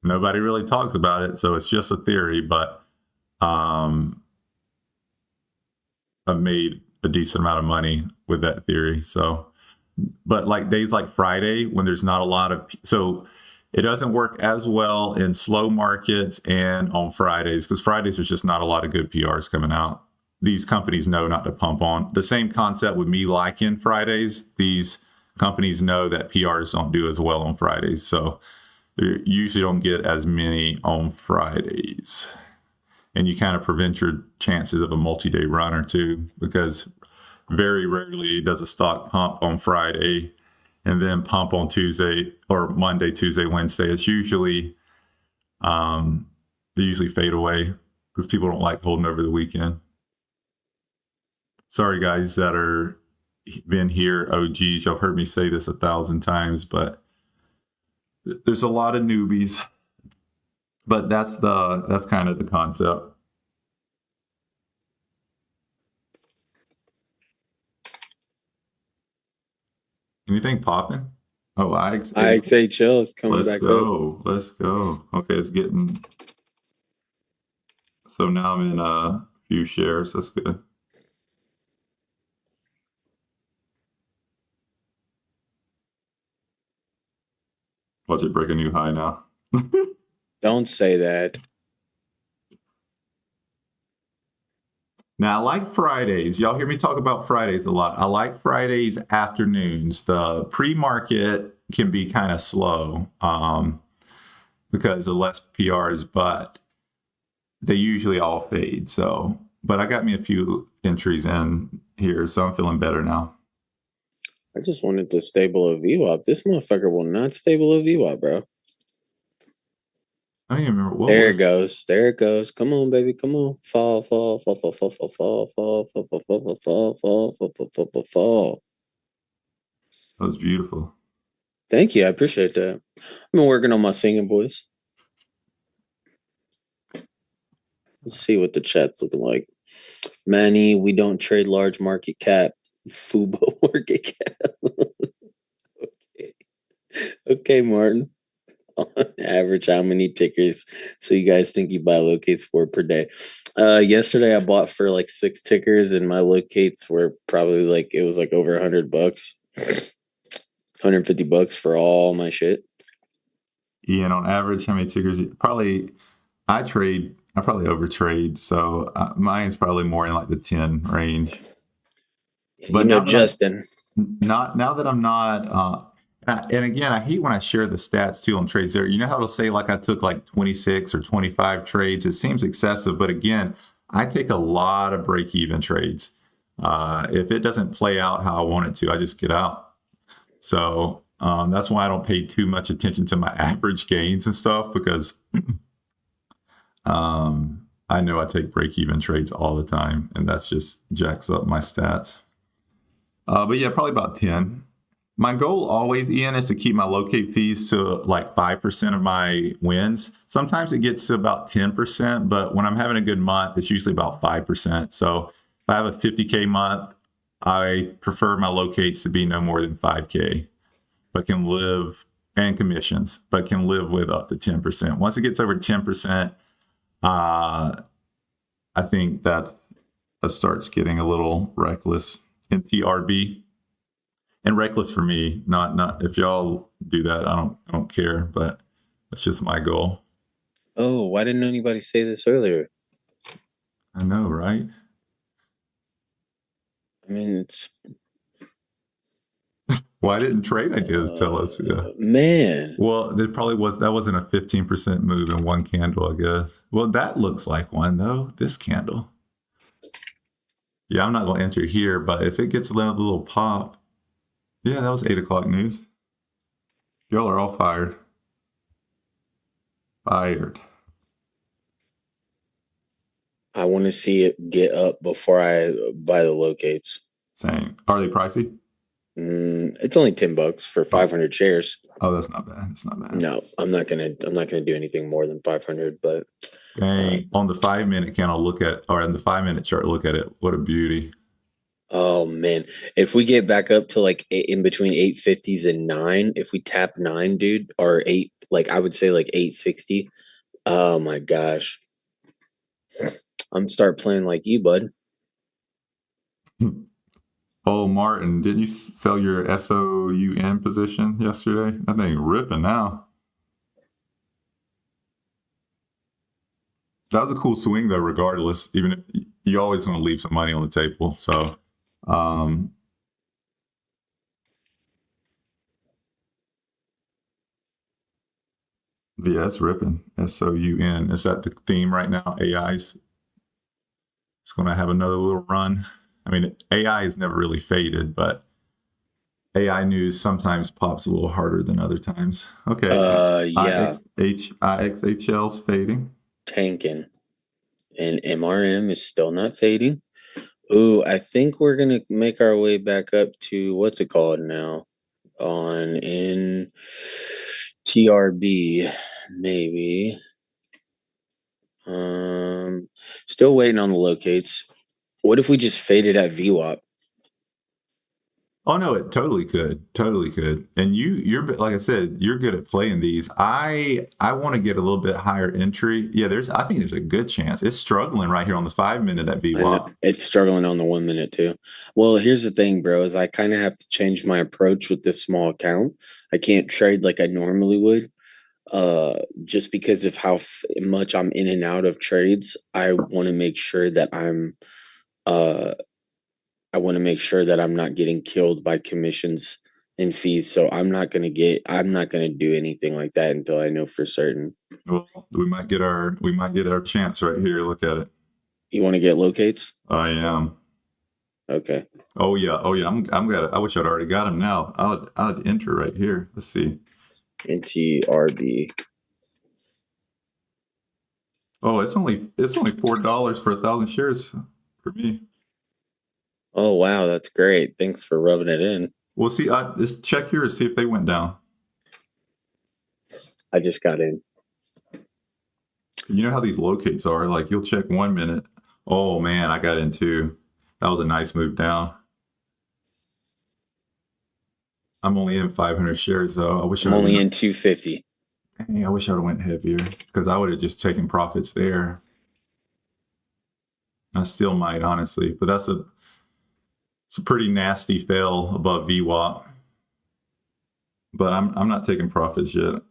Nobody really talks about it, so it's just a theory, but I've made a decent amount of money with that theory. So, but like days like Friday, when there's not a lot of, so it doesn't work as well in slow markets and on Fridays, because Fridays there's just not a lot of good PRs coming out. These companies know not to pump on. The same concept with me liking Fridays. These companies know that PRs don't do as well on Fridays. So they usually don't get as many on Fridays. And you kind of prevent your chances of a multi-day run or two, because very rarely does a stock pump on Friday and then pump on Tuesday or Monday, Tuesday, Wednesday. It's usually, they usually fade away because people don't like holding over the weekend. Sorry, guys that are been here, OGs. Y'all heard me say this 1,000 times, but there's a lot of newbies. But that's kind of the concept. Anything popping? Oh, IXHL is coming back up. Let's go. Okay, it's getting. So now I'm in a few shares. That's good. Watch it break a new high now. Don't say that. Now, I like Fridays. Y'all hear me talk about Fridays a lot. I like Fridays afternoons. The pre-market can be kind of slow because of less PRs, but they usually all fade. So, but I got me a few entries in here, so I'm feeling better now. I just wanted to stable a VWAP. This motherfucker will not stable a VWAP, bro. I don't even remember what There it was. goes. There it goes. Come on, baby. Come on. Fall, fall, fall, fall, fall, fall, fall, fall, fall, fall, fall, fall, fall, fall, fall, fall, fall, fall, fall. That was beautiful. Thank you. I appreciate that. I've been working on my singing voice. Let's see what the chat's looking like. Manny, we don't trade large market cap. Fubo market cap. Okay. Okay, Martin. On average, how many tickers? So you guys think you buy locates for per day? Yesterday I bought for like 6 tickers, and my locates were probably like it was like over $100, $150 for all my shit. Ian, on average, how many tickers? Probably, I probably overtrade, so mine's probably more in like the 10 range. But now Justin. Now that I'm not, and again, I hate when I share the stats too on TradeZero. You know how it'll say like I took like 26 or 25 trades. It seems excessive, but again, I take a lot of break-even trades. If it doesn't play out how I want it to, I just get out. So that's why I don't pay too much attention to my average gains and stuff, because I know I take break-even trades all the time, and that's just jacks up my stats. But yeah, probably about 10. My goal always, Ian, is to keep my locate fees to like 5% of my wins. Sometimes it gets to about 10%, but when I'm having a good month, it's usually about 5%. So if I have a 50K month, I prefer my locates to be no more than 5K, but can live, and commissions, but can live with up to 10%. Once it gets over 10%, I think that starts getting a little reckless in TRB. And reckless for me, not if y'all do that, I don't care, but that's just my goal. Oh, why didn't anybody say this earlier? I know, right? I mean, it's why didn't trade ideas tell us? Yeah. Man. Well, that wasn't a 15% move in one candle, I guess. Well, that looks like one though. This candle. Yeah, I'm not going to enter here, but if it gets another little pop. Yeah, that was 8 o'clock news. Y'all are all fired. Fired. I want to see it get up before I buy the locates. Same. Are they pricey? It's only $10 for 500 shares. Oh, that's not bad. That's not bad. No, I'm not gonna do anything more than 500. But dang, on the 5-minute candle, or on the 5-minute chart, look at it. What a beauty. Oh man, if we get back up to like in between 850s and 9, if we tap 9, dude, or 8, like I would say like 860. Oh my gosh, I'm start playing like you, bud. Oh, Martin, didn't you sell your SOUN position yesterday? That thing ripping now. That was a cool swing though, regardless. Even if you always want to leave some money on the table. So yeah, it's ripping. SOUN. Is that the theme right now? AI's it's going to have another little run. I mean, AI has never really faded, but AI news sometimes pops a little harder than other times. Okay. Yeah. IXHL's fading. Tanking. And MRM is still not fading. Ooh, I think we're going to make our way back up to, what's it called now? In TRB, maybe. Still waiting on the locates. What if we just faded at VWAP? Oh no, it totally could, And you're like I said, you're good at playing these. I want to get a little bit higher entry. Yeah, I think there's a good chance. It's struggling right here on the 5-minute at VWAP. It's struggling on the 1 minute too. Well, here's the thing, bro, is I kind of have to change my approach with this small account. I can't trade like I normally would. Just because of how much I'm in and out of trades. I want to make sure that I'm not getting killed by commissions and fees. So I'm not gonna do anything like that until I know for certain. Well, we might get our chance right here. Look at it. You want to get locates? I am. Okay. Oh yeah. I wish I'd already got him now. I'd enter right here. Let's see. NTRB. Oh, it's only $4 for 1,000 shares for me. Oh, wow. That's great. Thanks for rubbing it in. Well, see, just check here to see if they went down. I just got in. You know how these locates are. Like you'll check 1 minute. Oh man, I got in too. That was a nice move down. I'm only in 500 shares though. I'm only in 250. Dang, I wish I would have went heavier because I would have just taken profits there. I still might, honestly, but it's a pretty nasty fail above VWAP. But I'm not taking profits yet.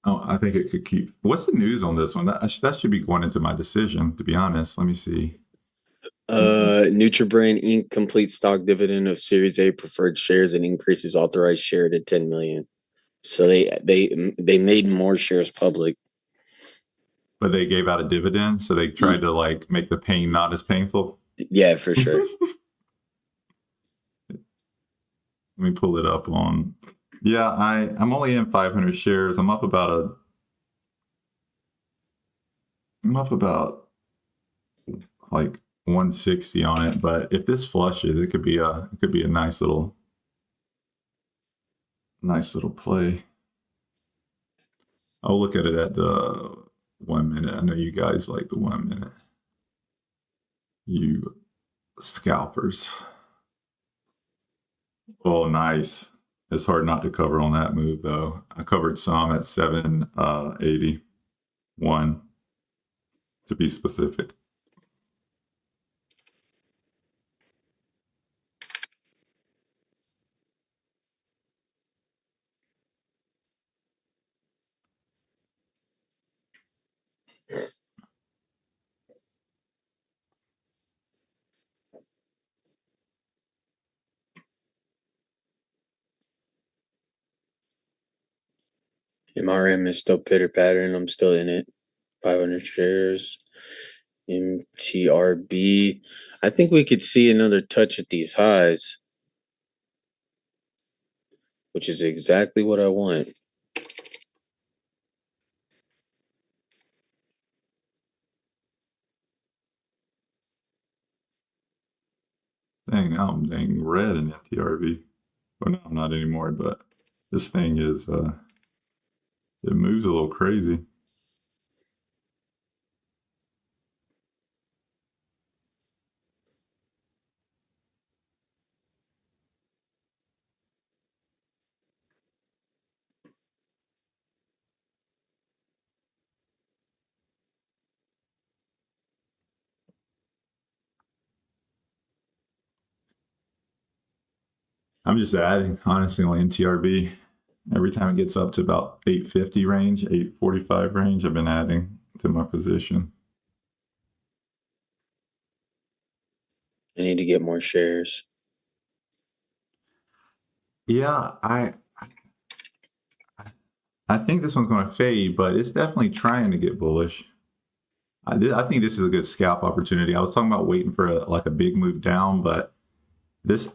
Oh, I think it could keep. What's the news on this one? That should be going into my decision. To be honest, let me see. Nutribrain Inc. completes stock dividend of Series A preferred shares and increases authorized share to 10 million. So they made more shares public. But they gave out a dividend, so they tried to like make the pain not as painful. Yeah, for sure. Let me pull it up on. Yeah, I'm only in 500 shares. I'm up about like 160 on it. But if this flushes, it could be a nice little play. I'll look at it at the 1 minute. I know you guys like the 1 minute. You scalpers. Oh, nice. It's hard not to cover on that move, though. I covered some at 781, to be specific. MRM is still pitter pattern. I'm still in it. 500 shares. MTRB. I think we could see another touch at these highs, which is exactly what I want. Dang, now I'm dang red in FTRV. Well, no, I'm not anymore, but this thing is, it moves a little crazy. I'm just adding, honestly, on NTRB. Every time it gets up to about 850 range, 845 range, I've been adding to my position. I need to get more shares. Yeah, I think this one's going to fade, but it's definitely trying to get bullish. I think this is a good scalp opportunity. I was talking about waiting for a big move down, but this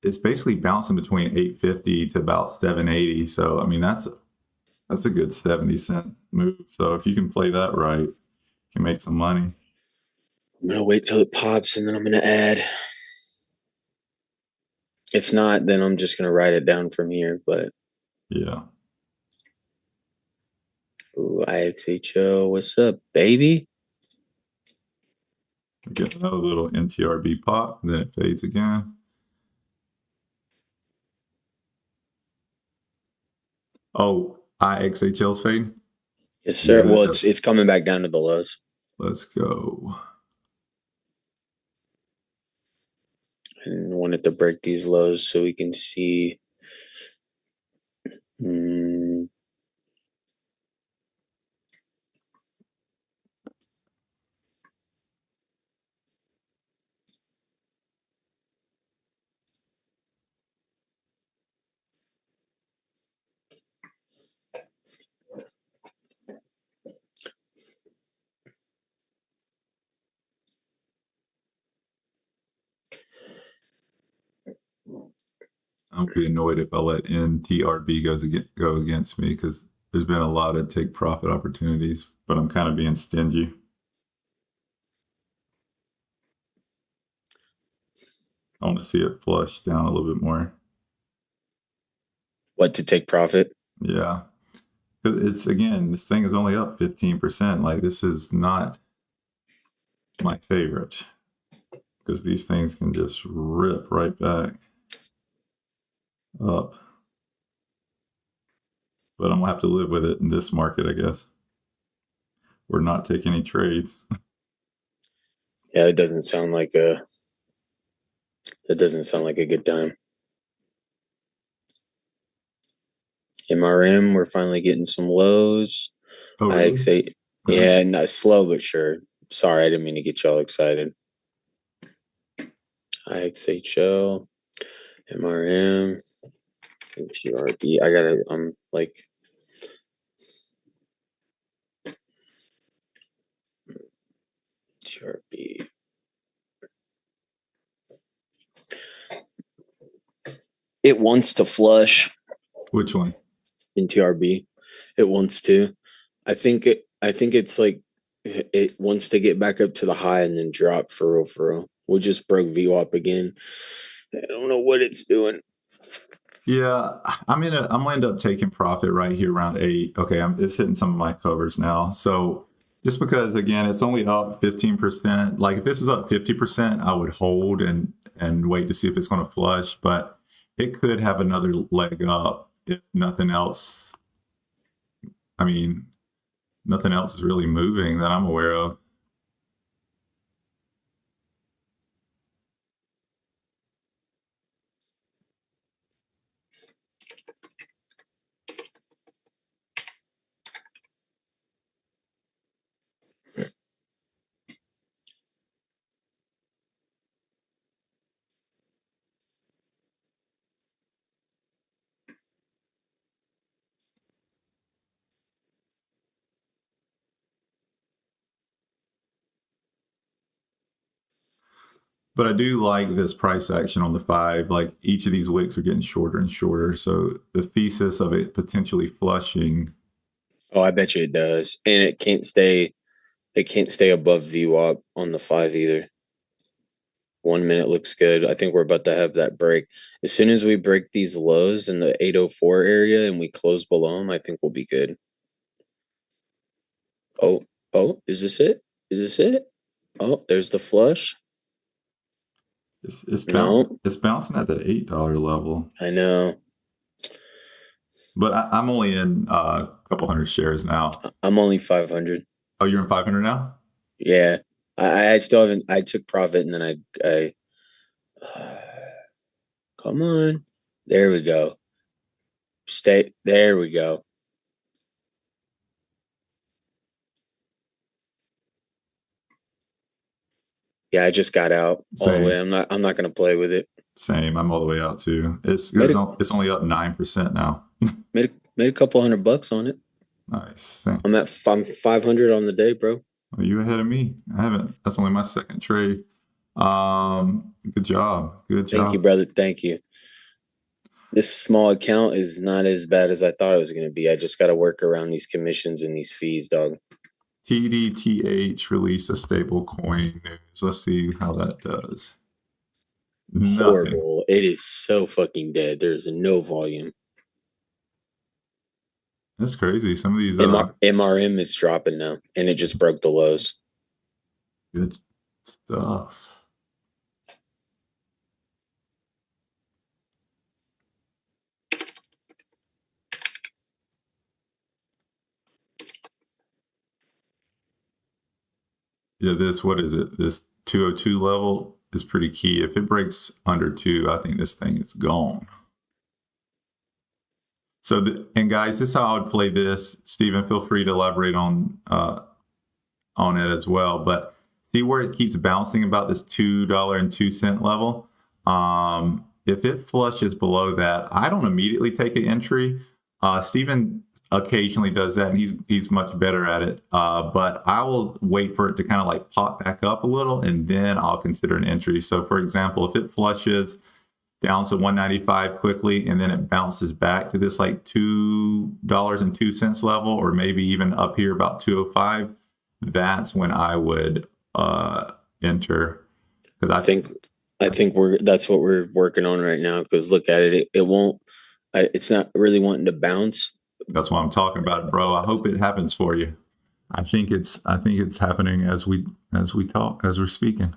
it's basically bouncing between 850 to about 780. So I mean that's a good 70-cent move. So if you can play that right, you can make some money. I'm gonna wait till it pops and then I'm gonna add. If not, then I'm just gonna write it down from here. But yeah. Ooh, IXHO, what's up, baby? Get another little NTRB pop, and then it fades again. Oh, IXHL's fading? Yes, sir. Yeah, Well, it's coming back down to the lows. Let's go. I wanted to break these lows so we can see. I'll be annoyed if I let NTRB go against me because there's been a lot of take profit opportunities but I'm kind of being stingy. I want to see it flush down a little bit more. What, to take profit? Yeah. It's, again, this thing is only up 15%. Like, this is not my favorite, because these things can just rip right back up. But I'm gonna have to live with it in this market, I guess. Or not take any trades. Yeah, it doesn't sound like a good time. MRM, we're finally getting some lows. Oh, really? IX8, yeah, not slow but sure. Sorry, I didn't mean to get y'all excited. IXHL, MRM, TRB. I'm like, TRB. It wants to flush. Which one? In TRB, it wants to. I think it's like it wants to get back up to the high and then drop for real, for real. We just broke VWAP again. I don't know what it's doing. Yeah, I'm gonna end up taking profit right here around 8. Okay, it's hitting some of my covers now. So just because, again, it's only up 15%. Like, if this is up 50%, I would hold and wait to see if it's going to flush. But it could have another leg up if nothing else. I mean, nothing else is really moving that I'm aware of. But I do like this price action on the 5. Like, each of these wicks are getting shorter and shorter. So the thesis of it potentially flushing. Oh, I bet you it does. And it can't stay above VWAP on the 5 either. 1 minute looks good. I think we're about to have that break. As soon as we break these lows in the 804 area and we close below them, I think we'll be good. Oh, is this it? Is this it? Oh, there's the flush. It's bouncing at that $8 level. I know. But I'm only in a couple hundred shares now. I'm only 500. Oh, you're in 500 now? Yeah. I still haven't. I took profit and then I come on. There we go. There we go. Yeah, I just got out all the way. I'm not going to play with it. Same. I'm all the way out too. It's only up 9% now. made a couple $100 on it. Nice. Same. I'm 500 on the day, bro. Well, you ahead of me. I haven't. That's only my second trade. Good job. Thank you, brother. Thank you. This small account is not as bad as I thought it was going to be. I just got to work around these commissions and these fees, dog. TDTH release a stable coin news. Let's see how that does. Horrible. Nothing. It is so fucking dead. There's no volume. That's crazy. Some of these MRM is dropping now, and it just broke the lows. Good stuff. Yeah, what is it? This 202 level is pretty key. If it breaks under 2, I think this thing is gone. So, and guys, this is how I would play this. Stephen, feel free to elaborate on it as well. But see where it keeps bouncing about this $2.02 level. If it flushes below that, I don't immediately take an entry. Stephen occasionally does that, and he's much better at it. But I will wait for it to kind of like pop back up a little, and then I'll consider an entry. So, for example, if it flushes down to 195 quickly, and then it bounces back to this like $2.02 level, or maybe even up here about 205, that's when I would enter. Because I think that's what we're working on right now. Because look at it, it won't. It's not really wanting to bounce. That's why I'm talking about it, bro. I hope it happens for you. I think it's happening as we're speaking.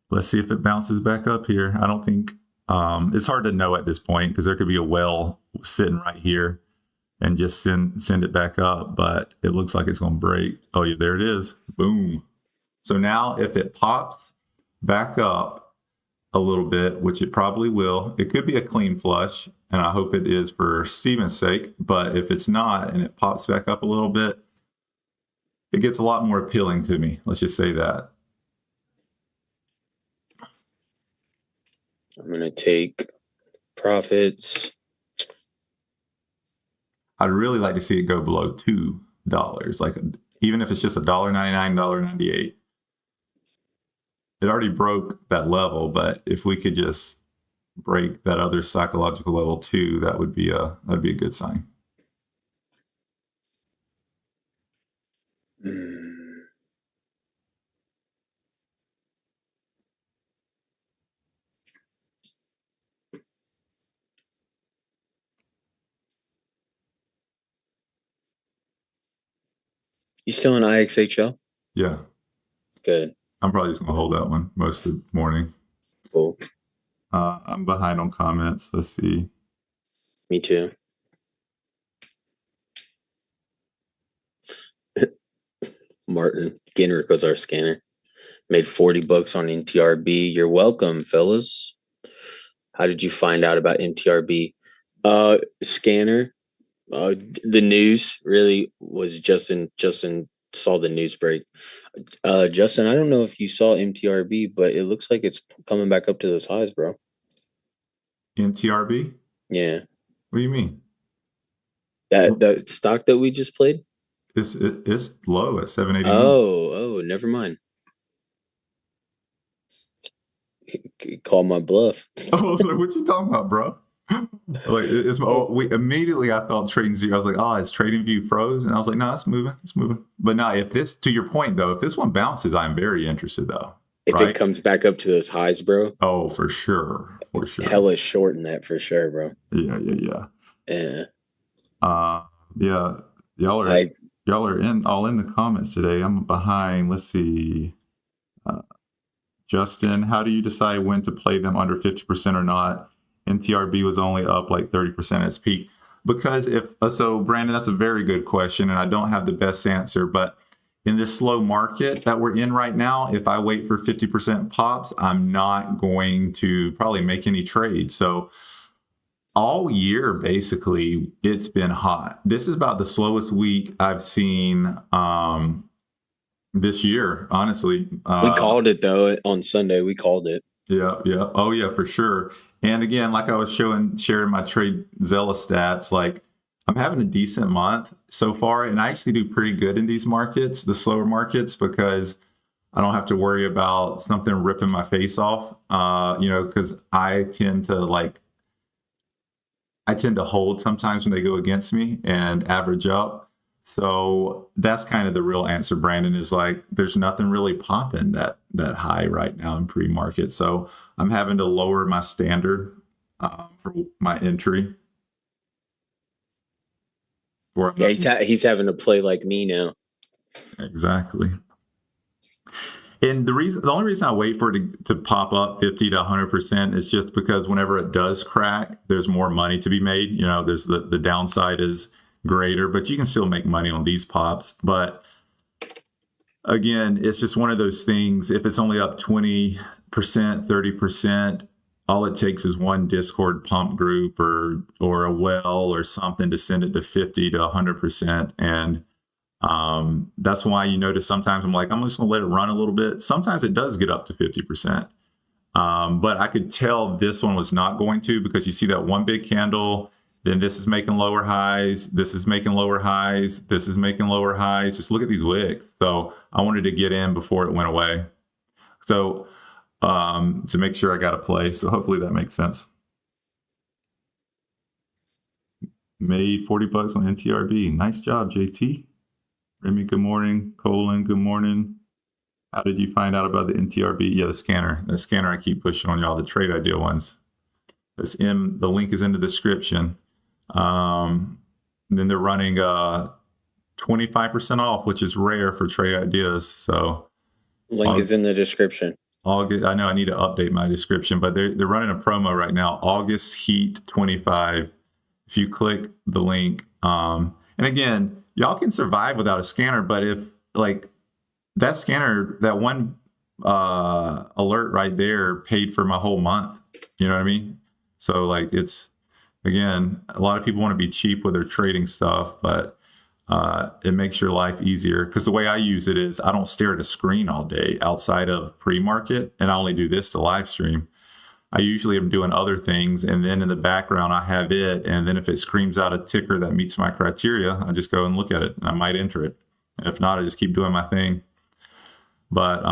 Let's see if it bounces back up here. I don't think it's hard to know at this point because there could be a well sitting right here and just send it back up, but it looks like it's going to break. Oh yeah, there it is. Boom. So now if it pops back up a little bit, which it probably will, it could be a clean flush, and I hope it is for Steven's sake. But if it's not and it pops back up a little bit, it gets a lot more appealing to me. Let's just say that. I'm going to take profits. I'd really like to see it go below $2, like even if it's just $1.99, $1.98. It already broke that level, but if we could just break that other psychological level too, that'd be a good sign. You still in IXHL? Yeah. Good. I'm probably just gonna hold that one most of the morning. Cool. I'm behind on comments. Let's see. Me too. Martin Ginrich was our scanner. Made $40 on NTRB. You're welcome, fellas. How did you find out about NTRB? Scanner. The news really was Justin saw the news break. Justin, I don't know if you saw MTRB, but it looks like it's coming back up to those highs, bro. NTRB? Yeah. What do you mean? That stock that we just played? It's low at 781. Oh, never mind. Call my bluff. Oh, what you talking about, bro? Like immediately I thought TradeZero. I was like, oh, it's TradingView froze, and I was like, no, it's moving. But no, if this, to your point though, if this one bounces, I'm very interested though. If it comes back up to those highs, bro. Oh, for sure. Hella short in that for sure, bro. Yeah. Yeah. Y'all are all in the comments today. I'm behind. Let's see. Justin, how do you decide when to play them under 50% or not? NTRB was only up like 30% at its peak. Because so Brandon, that's a very good question, and I don't have the best answer, but in this slow market that we're in right now, if I wait for 50% pops, I'm not going to probably make any trades. So all year, basically, it's been hot. This is about the slowest week I've seen this year, honestly. We called it though on Sunday. We called it. Yeah. Oh yeah, for sure. And again, like I was sharing my TradeZella stats, like I'm having a decent month so far, and I actually do pretty good in these markets, the slower markets, because I don't have to worry about something ripping my face off. Because I tend to hold sometimes when they go against me and average up. So that's kind of the real answer, Brandon, is like there's nothing really popping that high right now in pre-market. So I'm having to lower my standard for my entry. Yeah, he's having to play like me now. Exactly. And the only reason I wait for it to pop up 50 to 100% is just because whenever it does crack, there's more money to be made. There's the downside is greater, but you can still make money on these pops. But again, it's just one of those things. If it's only up 20%, 30%, all it takes is one Discord pump group or a well or something to send it to 50 to 100%. And that's why you notice sometimes I'm like, I'm just going to let it run a little bit. Sometimes it does get up to 50%. But I could tell this one was not going to, because you see that one big candle, then this is making lower highs, this is making lower highs, this is making lower highs. Just look at these wicks. So I wanted to get in before it went away. So to make sure I got a play. So hopefully that makes sense. Made $40 on NTRB. Nice job, JT. Remy, good morning. Colin, good morning. How did you find out about the NTRB? Yeah, the scanner. The scanner I keep pushing on y'all, the trade idea ones. The link is in the description. Then they're running 25% off, which is rare for trade ideas. So link is in the description. I know I need to update my description, but they're running a promo right now. August Heat 25. If you click the link, and again, y'all can survive without a scanner, but if like that scanner, that one alert right there paid for my whole month, you know what I mean? So like it's, again, a lot of people want to be cheap with their trading stuff, but it makes your life easier. Because the way I use it is I don't stare at a screen all day outside of pre-market, and I only do this to live stream. I usually am doing other things, and then in the background I have it, and then if it screams out a ticker that meets my criteria, I just go and look at it, and I might enter it. And if not, I just keep doing my thing. But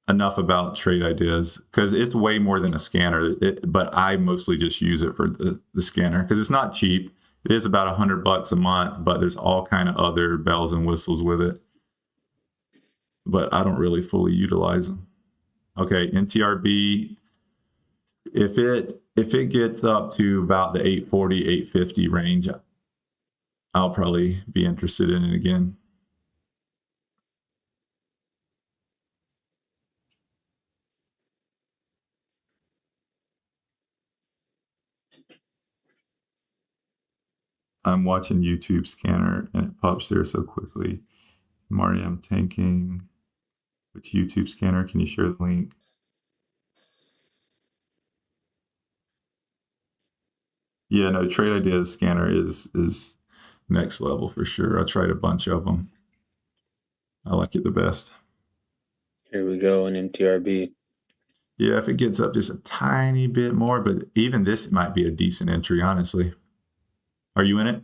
enough about trade ideas, because it's way more than a scanner. But I mostly just use it for the scanner because it's not cheap. It is about $100 a month, but there's all kind of other bells and whistles with it. But I don't really fully utilize them. Okay, NTRB, if it gets up to about the 840, 850 range, I'll probably be interested in it again. I'm watching YouTube scanner and it pops there so quickly. Mariam tanking. Which YouTube scanner? Can you share the link? Yeah, no, Trade Ideas scanner is next level for sure. I tried a bunch of them. I like it the best. Here we go in NTRB. Yeah, if it gets up just a tiny bit more, but even this might be a decent entry, honestly. Are you in it?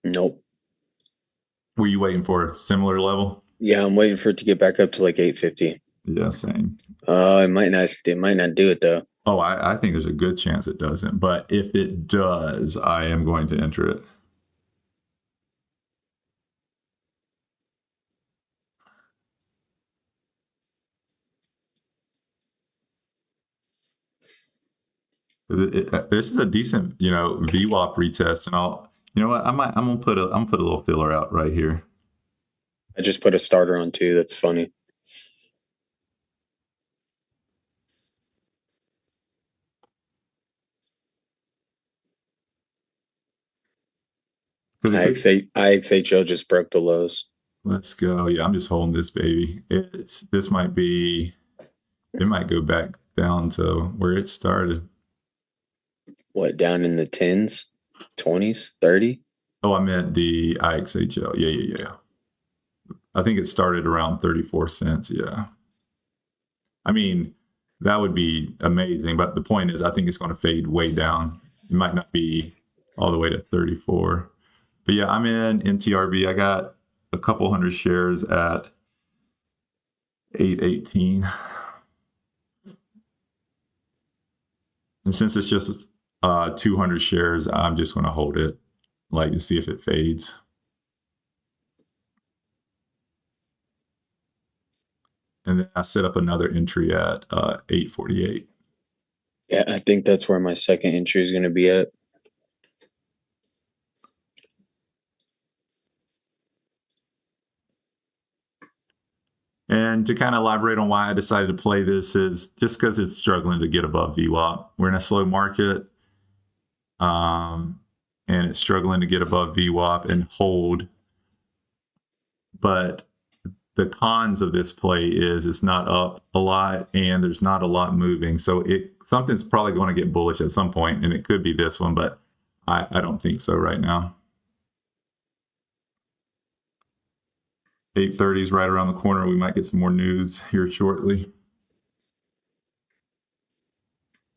Nope. Were you waiting for a similar level? Yeah, I'm waiting for it to get back up to like 850. Yeah, same. It might not do it though. Oh, I think there's a good chance it doesn't, but if it does, I am going to enter it. This is a decent, VWAP retest, and you know what, I'm gonna put a little filler out right here. I just put a starter on too. That's funny. IXHO just broke the lows. Let's go. Yeah, I'm just holding this baby. It might go back down to where it started. What, down in the 10s, 20s, 30? Oh, I meant the IXHL. Yeah. I think it started around 34 cents. Yeah. I mean, that would be amazing. But the point is, I think it's going to fade way down. It might not be all the way to 34. But yeah, I'm in NTRB. I got a couple hundred shares at 818. And since it's just 200 shares, I'm just going to hold it, like, to see if it fades. And then I set up another entry at 848. Yeah, I think that's where my second entry is going to be at. And to kind of elaborate on why I decided to play this is just because it's struggling to get above VWAP. We're in a slow market, and it's struggling to get above VWAP and hold. But the cons of this play is it's not up a lot and there's not a lot moving. So something's probably going to get bullish at some point, and it could be this one, but I don't think so right now. 8:30 is right around the corner. We might get some more news here shortly.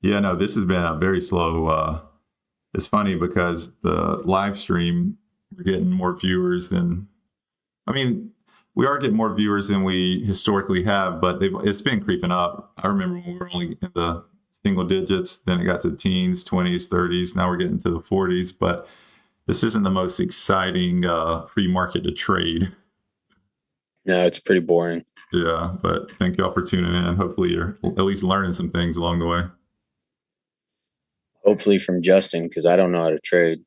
Yeah, no, this has been a very slow. It's funny because the live stream, we're getting more viewers than, I mean, we are getting more viewers than we historically have, but it's been creeping up. I remember when we were only in the single digits, then it got to the teens, 20s, 30s. Now we're getting to the 40s, but this isn't the most exciting free market to trade. No, it's pretty boring. Yeah, but thank y'all for tuning in. Hopefully you're at least learning some things along the way. Hopefully from Justin, because I don't know how to trade.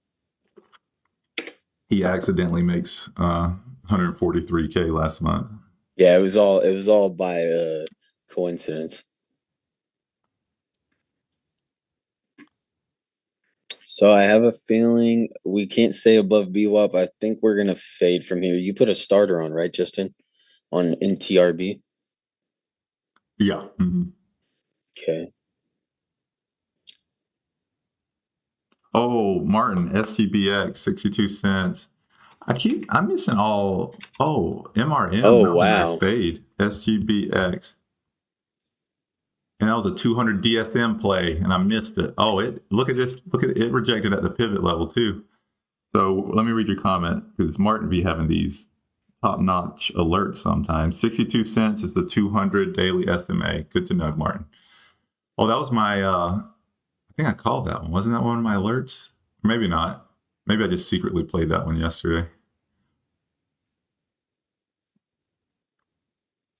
He accidentally makes 143K last month. Yeah, it was all by coincidence. So I have a feeling we can't stay above BWAP. I think we're gonna fade from here. You put a starter on, right, Justin? On NTRB. Yeah. Mm-hmm. Okay. Oh, Martin, SGBX, 62 cents. I'm missing all. Oh, MRM. Oh, that was a nice wow. fade. SGBX. And that was a 200 DSM play, and I missed it. Oh, look at this. Look at it. It rejected at the pivot level, too. So let me read your comment, because Martin be having these top-notch alerts sometimes. 62 cents is the 200 daily SMA. Good to know, Martin. Oh, that was my, I think I called that one. Wasn't that one of my alerts? Maybe not. Maybe I just secretly played that one yesterday.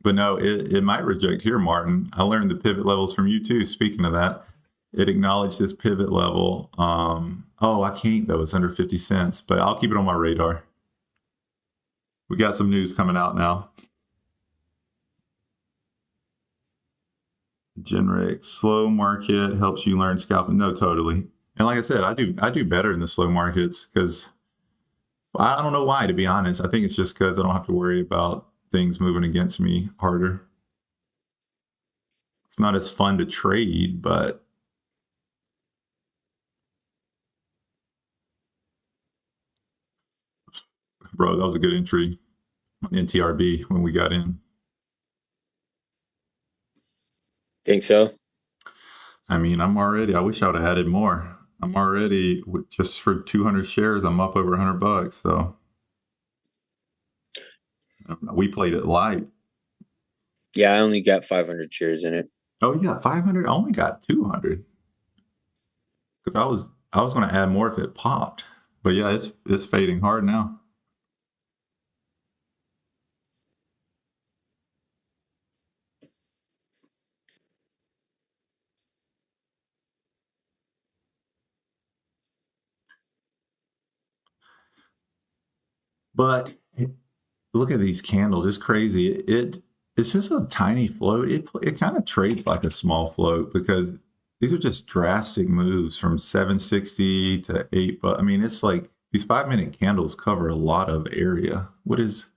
But no, it might reject here, Martin. I learned the pivot levels from you too. Speaking of that, it acknowledged this pivot level. Oh, I can't though. It's under 50 cents, but I'll keep it on my radar. We got some news coming out now. Generic slow market helps you learn scalping. No, totally. And like I said, I do better in the slow markets because I don't know why, to be honest. I think it's just because I don't have to worry about things moving against me harder. It's not as fun to trade, but bro, that was a good entry on NTRB when we got in. Think so? I mean, I wish I would have added more. I'm already, just for 200 shares, I'm up over $100. So we played it light. Yeah, I only got 500 shares in it. Oh, you got 500? I only got 200. Because I was going to add more if it popped. But yeah, it's fading hard now. But look at these candles. It's crazy. It's just a tiny float. It kind of trades like a small float because these are just drastic moves from 760 to 8. But I mean, it's like these 5-minute candles cover a lot of area. What is?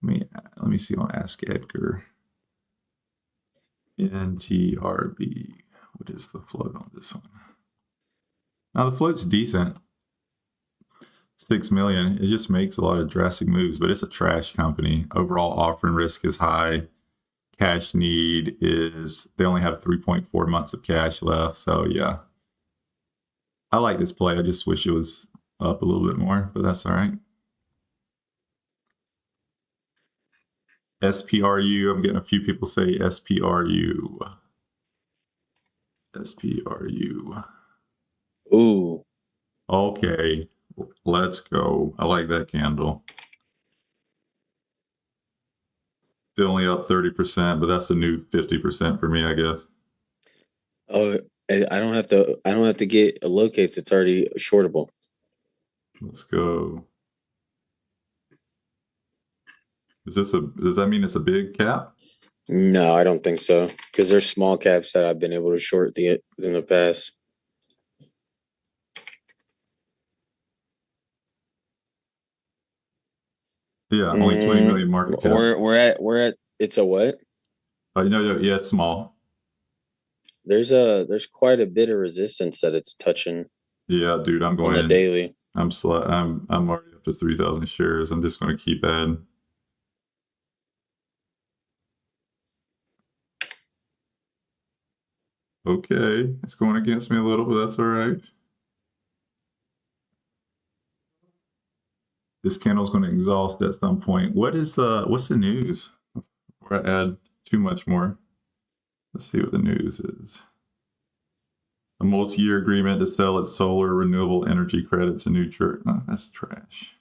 Let me see on AskEdgar. NTRB. What is the float on this one? Now the float's decent. 6 million. It just makes a lot of drastic moves, but it's a trash company. Overall offering risk is high. Cash need is, they only have 3.4 months of cash left. So yeah, I like this play. I just wish it was up a little bit more, but that's all right. SPRU. I'm getting a few people say SPRU. SPRU. Ooh. Okay, let's go. I like that candle. Still only up 30%, but that's the new 50% for me, I guess. Oh, I don't have to get locates. It's already shortable. Let's go. Does that mean it's a big cap? No, I don't think so. Because there's small caps that I've been able to short in the past. Yeah, only 20 million market cap. We're at it's a what? No, yeah, it's small. There's quite a bit of resistance that it's touching. Yeah, dude, I'm going on the daily. I'm already up to 3,000 shares. I'm just going to keep adding. Okay, it's going against me a little, but that's all right. This candle's going to exhaust at some point. What's the news? Before I add too much more, let's see what the news is. A multi-year agreement to sell its solar renewable energy credits in New Jersey. Oh, that's trash.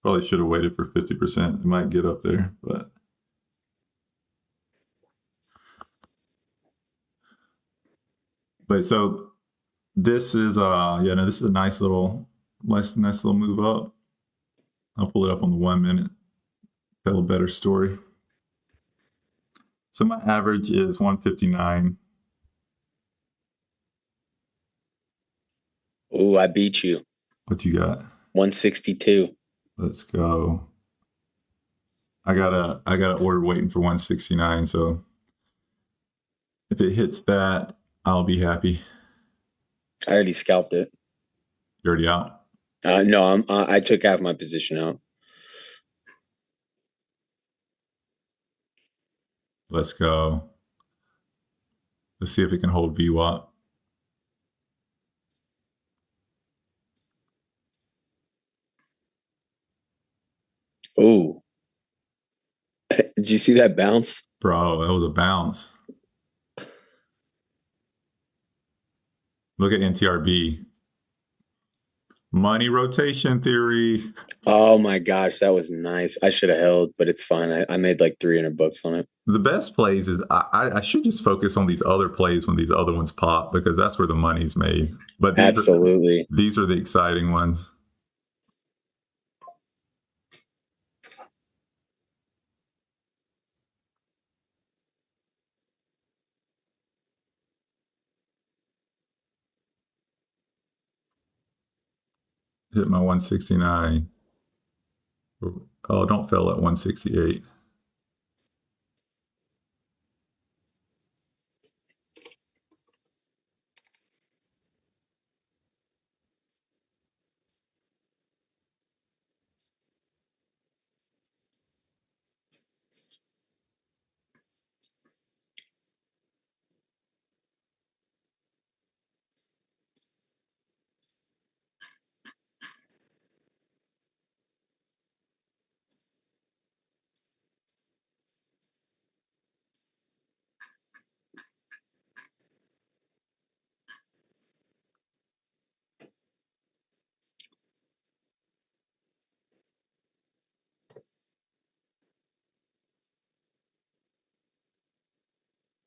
Probably should have waited for 50%. It might get up there, but so this is this is a nice little move up. I'll pull it up on the 1 minute. Tell a better story. So my average is 159. Oh, I beat you. What you got? 162. Let's go. I got a order waiting for 169. So if it hits that, I'll be happy. I already scalped it. You already out? No, I took half my position out. Let's go. Let's see if it can hold VWAP. Oh, did you see that bounce? Bro, that was a bounce. Look at NTRB. Money rotation theory. Oh my gosh, that was nice. I should have held, but it's fine. I made like $300 on it. The best plays is I should just focus on these other plays when these other ones pop, because that's where the money's made. But Absolutely. These are the exciting ones. Hit my 169. Oh, don't fail at 168.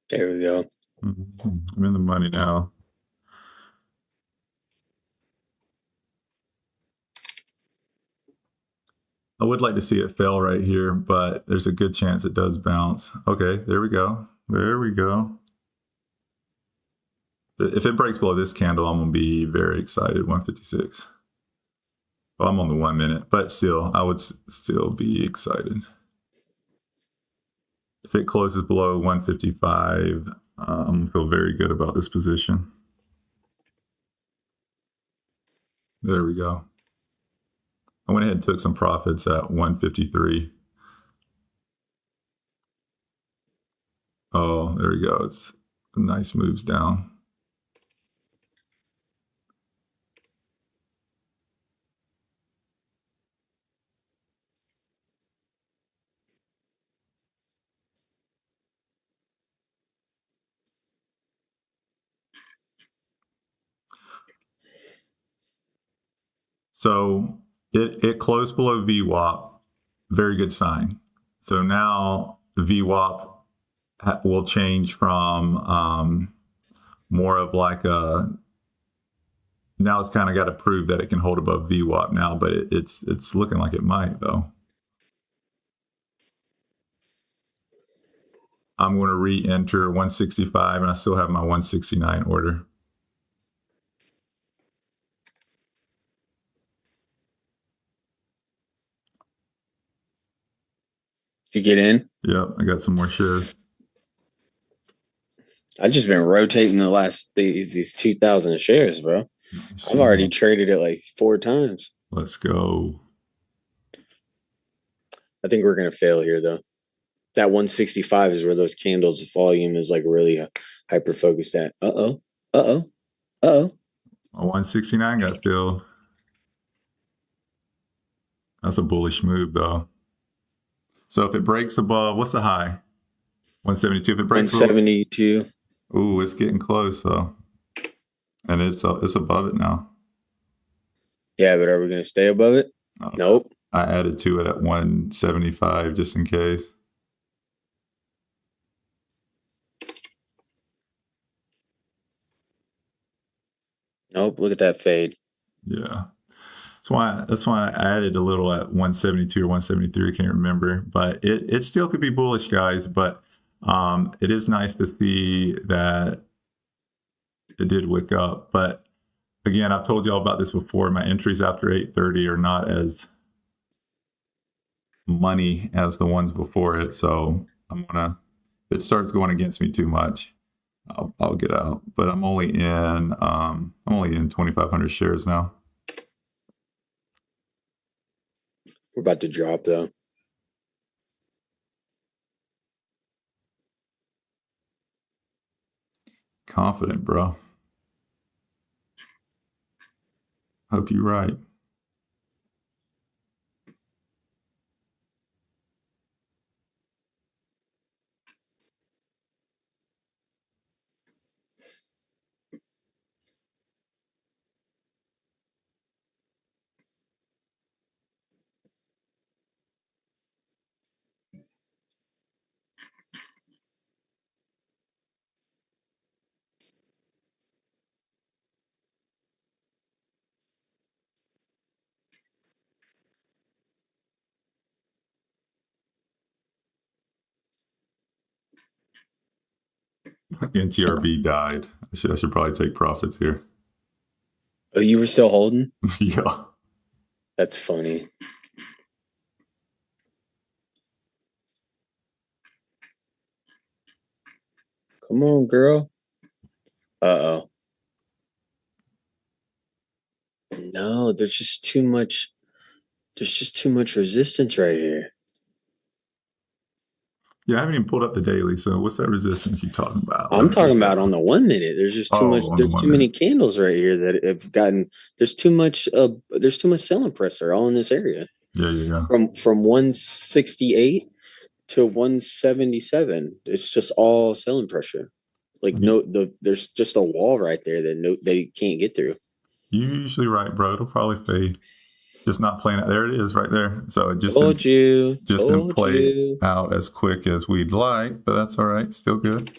There we go. I'm in the money now. I would like to see it fail right here, but there's a good chance it does bounce. Okay, there we go. There we go. If it breaks below this candle, I'm going to be very excited. 156. Well, I'm on the 1 minute, but still, I would still be excited. If it closes below 155, I'm going to feel very good about this position. There we go. I went ahead and took some profits at 153. Oh, there we go. It's nice moves down. So it closed below VWAP. Very good sign. So now VWAP will change from more of like a, now it's kind of got to prove that it can hold above VWAP now, but it's looking like it might though. I'm going to re-enter 165 and I still have my 169 order. You get in? Yep, I got some more shares. I've just been rotating the last these 2,000 shares, bro. I've already traded it like 4 times. Let's go. I think we're gonna fail here though. That 165 is where those candles volume is like really hyper focused at. Uh-oh. Uh-oh. Uh-oh. 169 got filled. That's a bullish move, though. So if it breaks above, what's the high? 172. If it breaks 172. Ooh, it's getting close, though. And it's above it now. Yeah, but are we going to stay above it? Nope. I added to it at 175 just in case. Nope. Look at that fade. Yeah. That's why I added a little at 172 or 173. I can't remember, but it still could be bullish, guys. But it is nice to see that it did wick up. But again, I've told you all about this before. My entries after 8:30 are not as money as the ones before it. So if it starts going against me too much, I'll get out. But I'm only in 2,500 shares now. We're about to drop, though. Confident, bro. Hope you're right. NTRB died. I should probably take profits here. Oh, you were still holding? Yeah. That's funny. Come on, girl. Uh-oh. No, there's just too much. There's just too much resistance right here. Yeah, I haven't even pulled up the daily. So what's that resistance you talking about? I'm talking about on the 1 minute. There's just too much. There's too many candles right here that have gotten. There's too much. There's too much selling pressure all in this area. Yeah. From 168 to 177, it's just all selling pressure. Like there's just a wall right there that they can't get through. You're usually right, bro. It'll probably fade. Just not playing out. There it is right there. So it just didn't play out as quick as we'd like, but that's all right. Still good.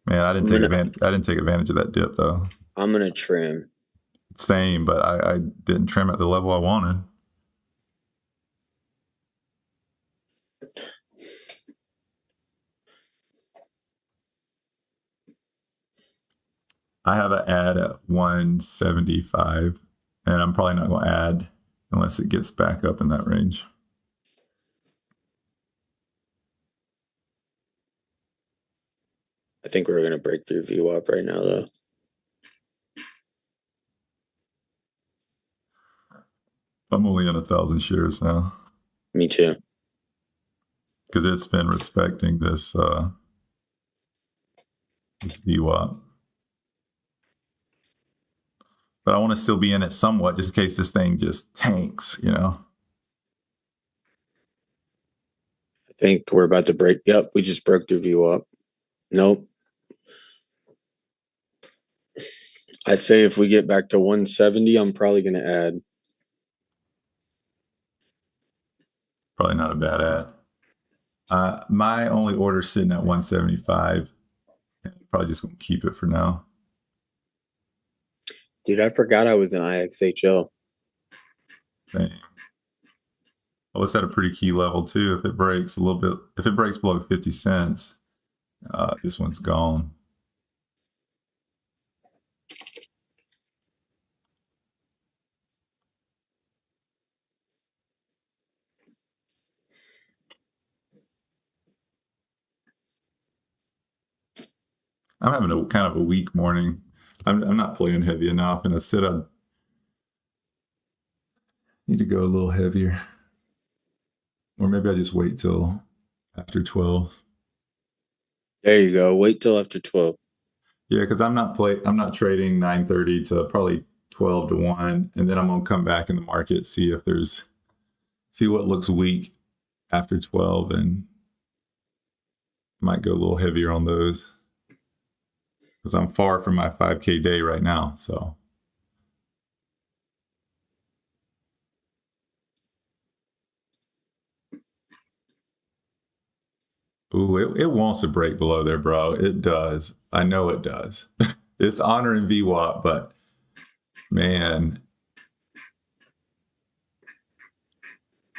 Man, I didn't take advantage of that dip though. I'm gonna trim. Same, but I didn't trim at the level I wanted. I have an ad at 175, and I'm probably not going to add unless it gets back up in that range. I think we're going to break through VWAP right now, though. I'm only in 1,000 shares now. Me too. Because it's been respecting this VWAP. But I want to still be in it somewhat, just in case this thing just tanks, you know? I think we're about to break. Yep, we just broke through VWAP. Nope. I say if we get back to 170, I'm probably going to add. Probably not a bad ad. My only order is sitting at 175. Probably just going to keep it for now. Dude, I forgot I was in IXHL. Dang. Well, it's at a pretty key level too. If it breaks a little bit, if it breaks below 50 cents, this one's gone. I'm having a kind of a weak morning. I'm not playing heavy enough, and I said I need to go a little heavier, or maybe I just wait till after 12. There you go. Wait till after 12. Yeah, because I'm not trading 9:30 to probably 12 to 1, and then I'm gonna come back in the market, see what looks weak after 12, and might go a little heavier on those because I'm far from my 5K day right now. So ooh, it wants to break below there, bro. It does. I know it does. It's honoring VWAP, but man,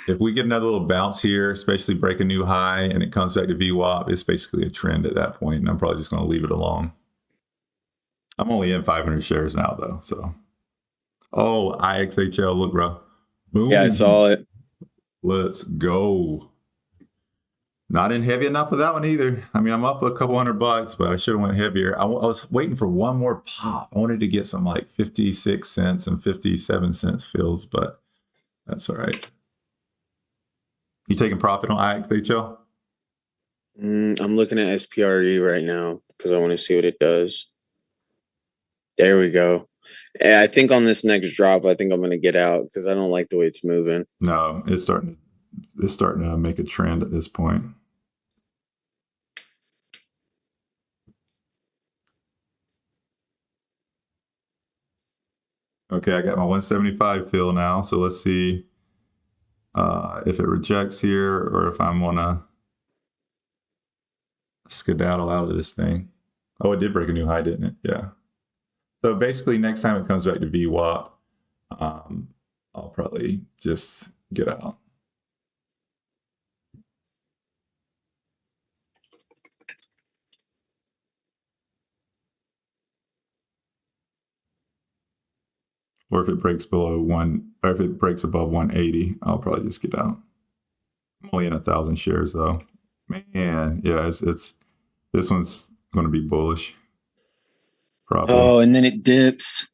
if we get another little bounce here, especially break a new high and it comes back to VWAP, it's basically a trend at that point, and I'm probably just going to leave it alone. I'm only in 500 shares now, though. So, oh, IXHL, look, bro. Boom. Yeah, I saw it. Let's go. Not in heavy enough with that one either. I mean, I'm up a couple $100, but I should have went heavier. I was waiting for one more pop. I wanted to get some like 56 cents and 57 cents fills, but that's all right. You taking profit on IXHL? I'm looking at SPRE right now because I want to see what it does. There we go. I think on this next drop, I think I'm going to get out because I don't like the way it's moving. No, it's starting to make a trend at this point. Okay, I got my 175 fill now, so let's see if it rejects here or if I'm gonna skedaddle out of this thing. Oh, it did break a new high, didn't it? Yeah. So basically, next time it comes back to VWAP, I'll probably just get out. Or if it breaks below or if it breaks above 180, I'll probably just get out. I'm only in 1,000 shares though. Man, yeah, it's this one's going to be bullish. Probably. Oh, and then it dips.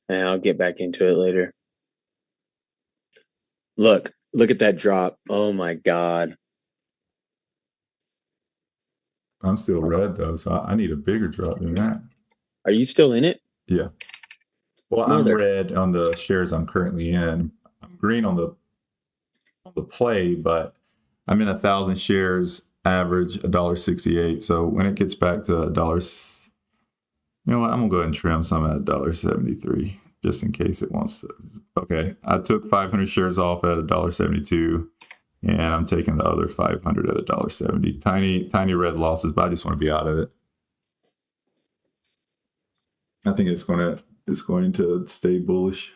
And I'll get back into it later. Look at that drop. Oh my God. I'm still red though, so I need a bigger drop than that. Are you still in it? Yeah. Well, I'm red on the shares I'm currently in. I'm green on the play, but I'm in 1,000 shares, average $1.68. So when it gets back to $1, you know what? I'm gonna go ahead and trim some at $1.73 just in case it wants to. Okay, I took 500 shares off at $1.72. And I'm taking the other 500 at $1.70. Tiny red losses, but I just want to be out of it. I think it's going to stay bullish.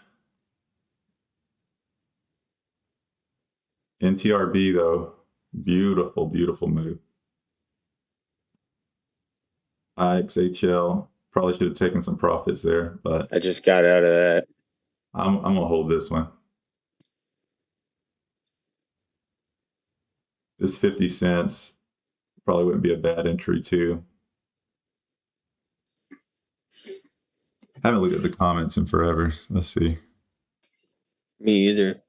NTRB though, beautiful, beautiful move. IXHL, probably should have taken some profits there, but I just got out of that. I'm gonna hold this one. This 50 cents probably wouldn't be a bad entry too. I haven't looked at the comments in forever. Let's see. Me either.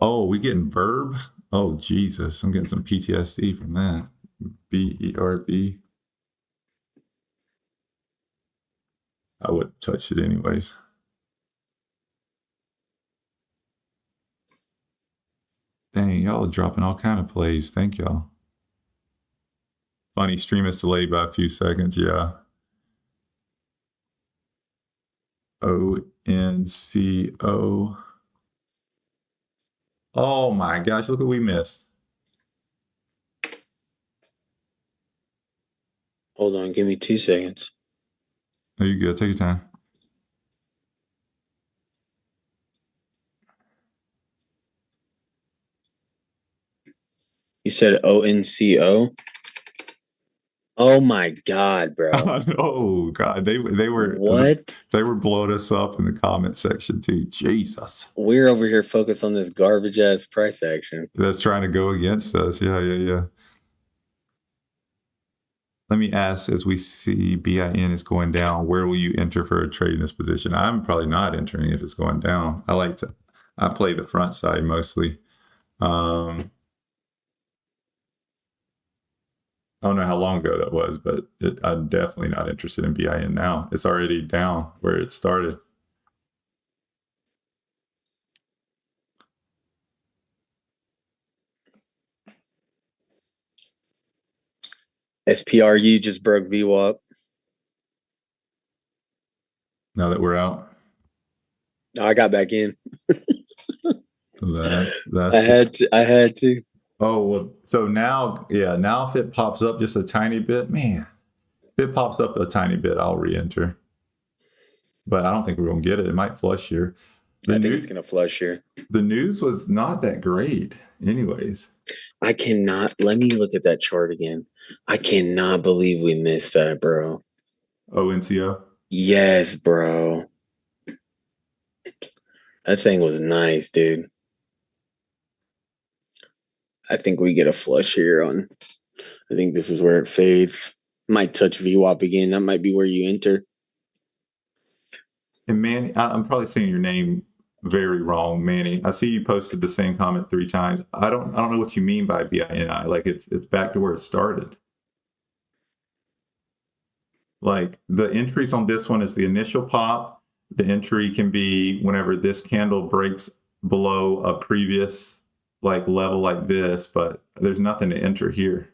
Oh, we getting verb? Oh, Jesus. I'm getting some PTSD from that. BERB. I wouldn't touch it anyways. Dang, y'all are dropping all kind of plays. Thank y'all. Funny, stream is delayed by a few seconds. Yeah. ONCO. Oh my gosh, look what we missed. Hold on, give me 2 seconds. Oh, you good? Take your time. You said ONCO? Oh my God, bro. Oh God, they were what? They were blowing us up in the comment section too. Jesus. We're over here focused on this garbage ass price action. That's trying to go against us. Yeah. let me ask, as we see BIN is going down, where will you enter for a trade in this position? I'm probably not entering if it's going down. I play the front side mostly. I don't know how long ago that was, but I'm definitely not interested in BIN now. It's already down where it started. SPRU just broke VWAP. Now that we're out. I got back in. That's I had to. Oh, well, so now, yeah, now if it pops up just a tiny bit, man, if it pops up a tiny bit, I'll re-enter. But I don't think we're going to get it. It might flush here. I think it's going to flush here. The news was not that great anyways. I cannot. Let me look at that chart again. I cannot believe we missed that, bro. ONCO? Yes, bro. That thing was nice, dude. I think we get a flush here on. I think this is where it fades. Might touch VWAP again. That might be where you enter. And Manny, I'm probably saying your name very wrong, Manny. I see you posted the same comment 3 times. I don't know what you mean by BINI. Like it's back to where it started. Like the entries on this one is the initial pop. The entry can be whenever this candle breaks below a previous like level like this, but there's nothing to enter here.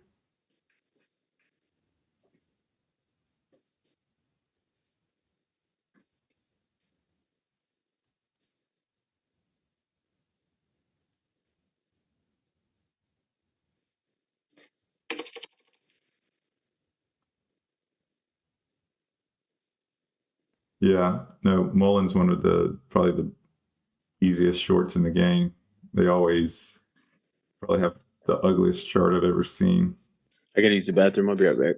Yeah, no, Mullen's one of probably the easiest shorts in the game. They always probably have the ugliest chart I've ever seen. I gotta use the bathroom. I'll be right back.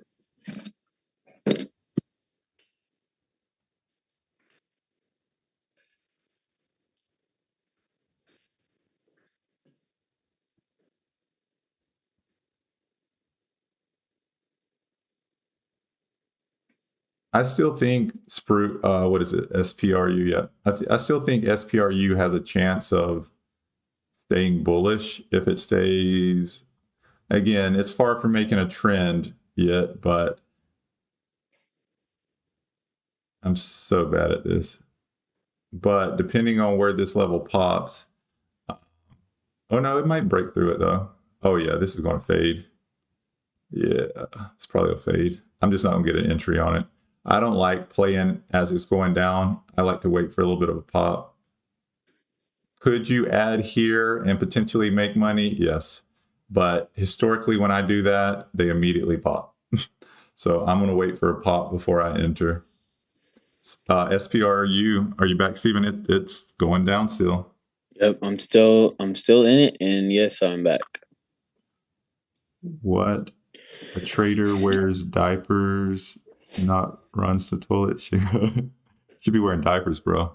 I still think what is it? SPRU. Yeah, I still think SPRU has a chance of staying bullish if it stays. Again, it's far from making a trend yet, but I'm so bad at this. But depending on where this level pops, oh no, it might break through it though. Oh yeah, this is going to fade. Yeah, it's probably a fade. I'm just not going to get an entry on it. I don't like playing as it's going down. I like to wait for a little bit of a pop. Could you add here and potentially make money? Yes. But historically, when I do that, they immediately pop. So I'm going to wait for a pop before I enter. SPRU, are you back, Steven? It's going down still. Yep, I'm still in it, and yes, I'm back. What? A trader wears diapers, not runs the toilet. Should be wearing diapers, bro.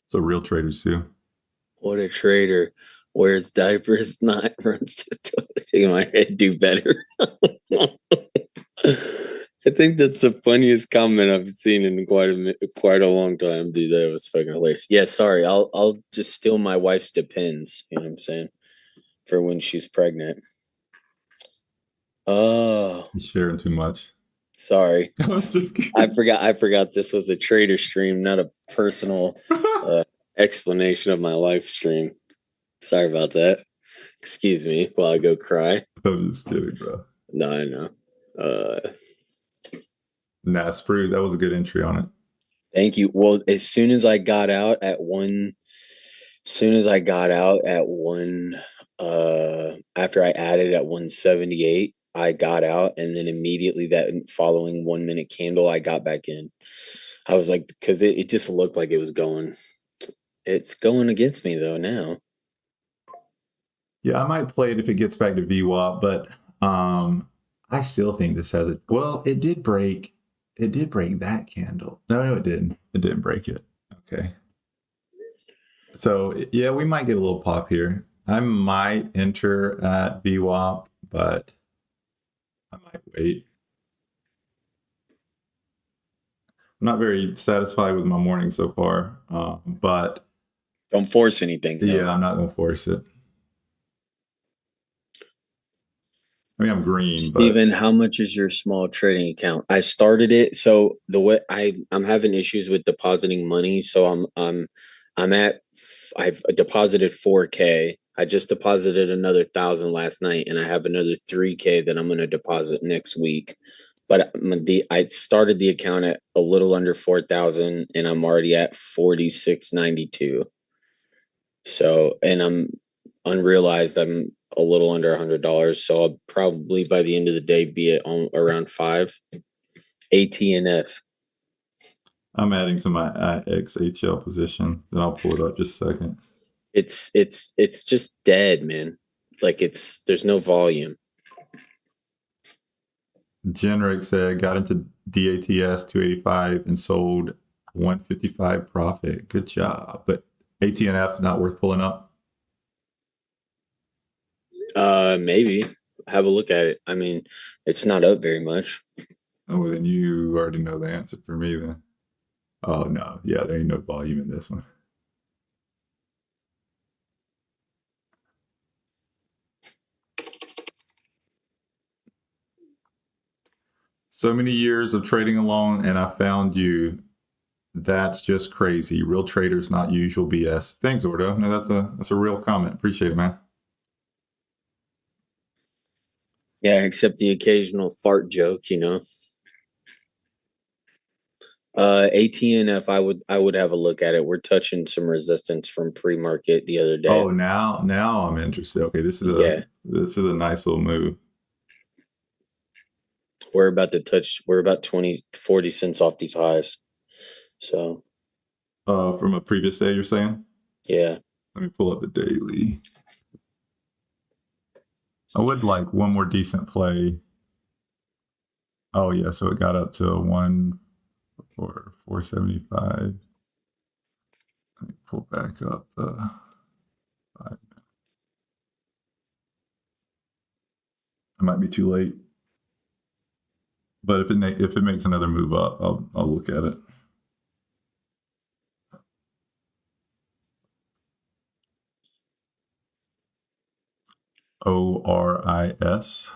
So real traders too. What a trader wears diapers, not runs to the toilet. Shaking my head, do better. I think that's the funniest comment I've seen in quite a long time, dude. That was fucking hilarious. Yeah, sorry. I'll just steal my wife's Depends. You know what I'm saying? For when she's pregnant. Oh, You're sharing too much. Sorry. I was just kidding. I forgot this was a trader stream, not a personal explanation of my life stream. Sorry about that. Excuse me while I go cry. I'm just kidding, bro. No, I know. Nah, Sprue, that was a good entry on it. Thank you. Well, as soon as I got out at after I added at 178, I got out, and then immediately that following 1 minute candle, I got back in. I was like, because it just looked like it was going. It's going against me though now. Yeah, I might play it if it gets back to VWAP, but I still think this has it. Well, it did break. It did break that candle. No, it didn't. It didn't break it. Okay. So yeah, we might get a little pop here. I might enter at VWAP, but I might wait. not very satisfied with my morning so far, but Don't force anything. yeah, No. I'm not going to force it. I mean, I'm green, but Steven, how much is your small trading account? I started it, so the way I'm having issues with depositing money, so I've deposited 4K. I just deposited another 1,000 last night, and I have another 3K that I'm going to deposit next week. But I started the account at a little under 4,000, and I'm already at 46.92. So, and I'm unrealized. I'm a little under $100. So I'll probably by the end of the day be at around 5. ATNF. I'm adding to my XHL position. Then I'll pull it up just a second. It's just dead, man. Like there's no volume. Generic said got into DATS 285 and sold 155 profit. Good job. But ATNF not worth pulling up. Maybe have a look at it. I mean, it's not up very much. Oh, well, then you already know the answer for me then. Oh no, yeah, there ain't no volume in this one. So many years of trading alone, and I found you. That's just crazy. Real traders, not usual BS. Thanks, Ordo. No, that's a real comment. Appreciate it, man. Yeah, except the occasional fart joke, ATNF, I would have a look at it. We're touching some resistance from pre-market the other day. Oh, now I'm interested. Okay, this is a nice little move. We're about 40 cents off these highs. So from a previous day, you're saying? Yeah. Let me pull up the daily. I would like one more decent play. Oh yeah, so it got up to 475. Let me pull back up the 5. I might be too late, but if it makes another move up, I'll look at it. ORIS.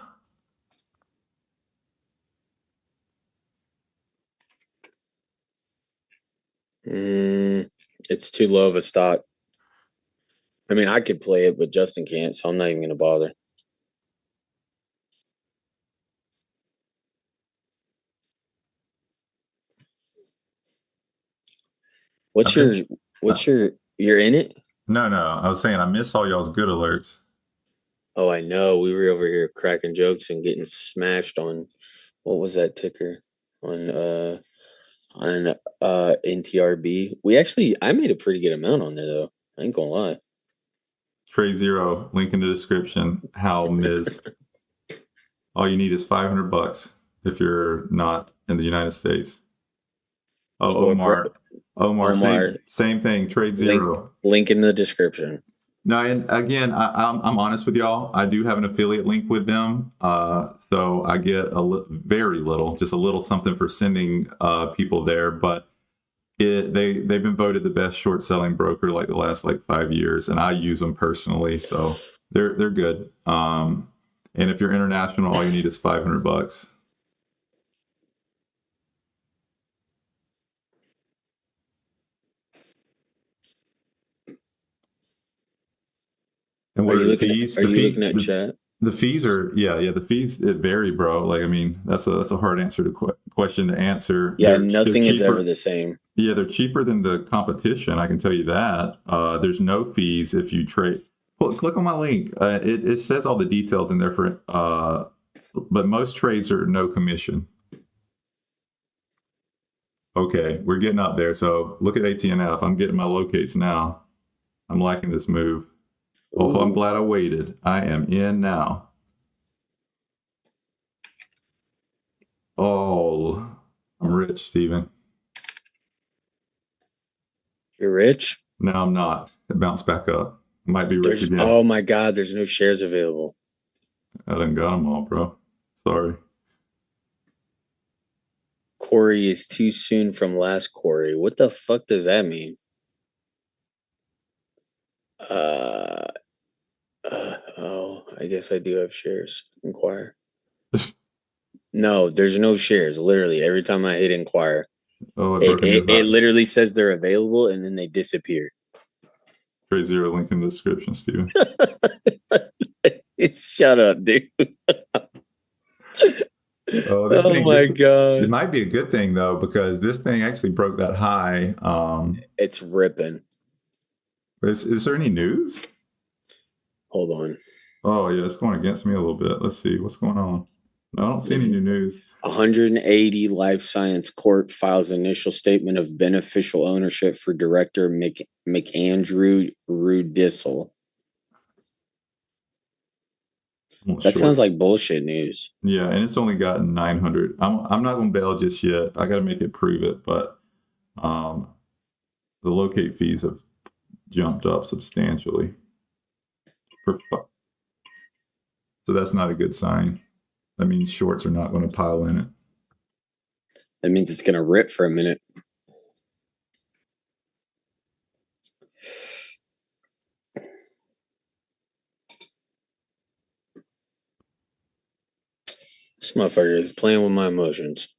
It's too low of a stock. I mean, I could play it, but Justin can't, so I'm not even going to bother. You're in it? No, I was saying I miss all y'all's good alerts. Oh, I know. We were over here cracking jokes and getting smashed on, what was that ticker? On NTRB. I made a pretty good amount on there, though. I ain't gonna lie. TradeZero, link in the description. How Ms. All you need is $500 if you're not in the United States. Oh, Omar, same thing. TradeZero. Link in the description. No, and again, I'm honest with y'all. I do have an affiliate link with them, so I get very little, just a little something for sending people there. But they've been voted the best short selling broker like the last 5 years, and I use them personally, so they're good. And if you're international, all you need is $500. And what are the fees? Are you looking at chat? The fees are the fees it vary, bro. That's a hard question to answer. Yeah, nothing is ever the same. Yeah, they're cheaper than the competition. I can tell you that. There's no fees if you trade. Well, click on my link. It says all the details in there for. But most trades are no commission. Okay, we're getting up there. So look at ATNF. I'm getting my locates now. I'm liking this move. Oh, I'm glad I waited. I am in now. Oh, I'm rich, Steven. You're rich? No, I'm not. It bounced back up. I might be rich again. Oh my God, there's no shares available. I done got them all, bro. Sorry. Quarry is too soon from last quarry. What the fuck does that mean? I guess I do have shares. Inquire. No, there's no shares. Literally, every time I hit inquire, it literally says they're available and then they disappear. TradeZero link in the description, Steven. Shut up, dude. My god! It might be a good thing though, because this thing actually broke that high. It's ripping. Is there any news? Hold on. Oh yeah, it's going against me a little bit. Let's see what's going on. No, I don't see any new news. 180 Life Science Corp files initial statement of beneficial ownership for director McAndrew Rudissel. That sounds like bullshit news. Yeah, and it's only gotten 900. I'm not going to bail just yet. I got to make it prove it, but the locate fees have jumped up substantially. So that's not a good sign. That means shorts are not going to pile in it. That means it's going to rip for a minute. This motherfucker is playing with my emotions.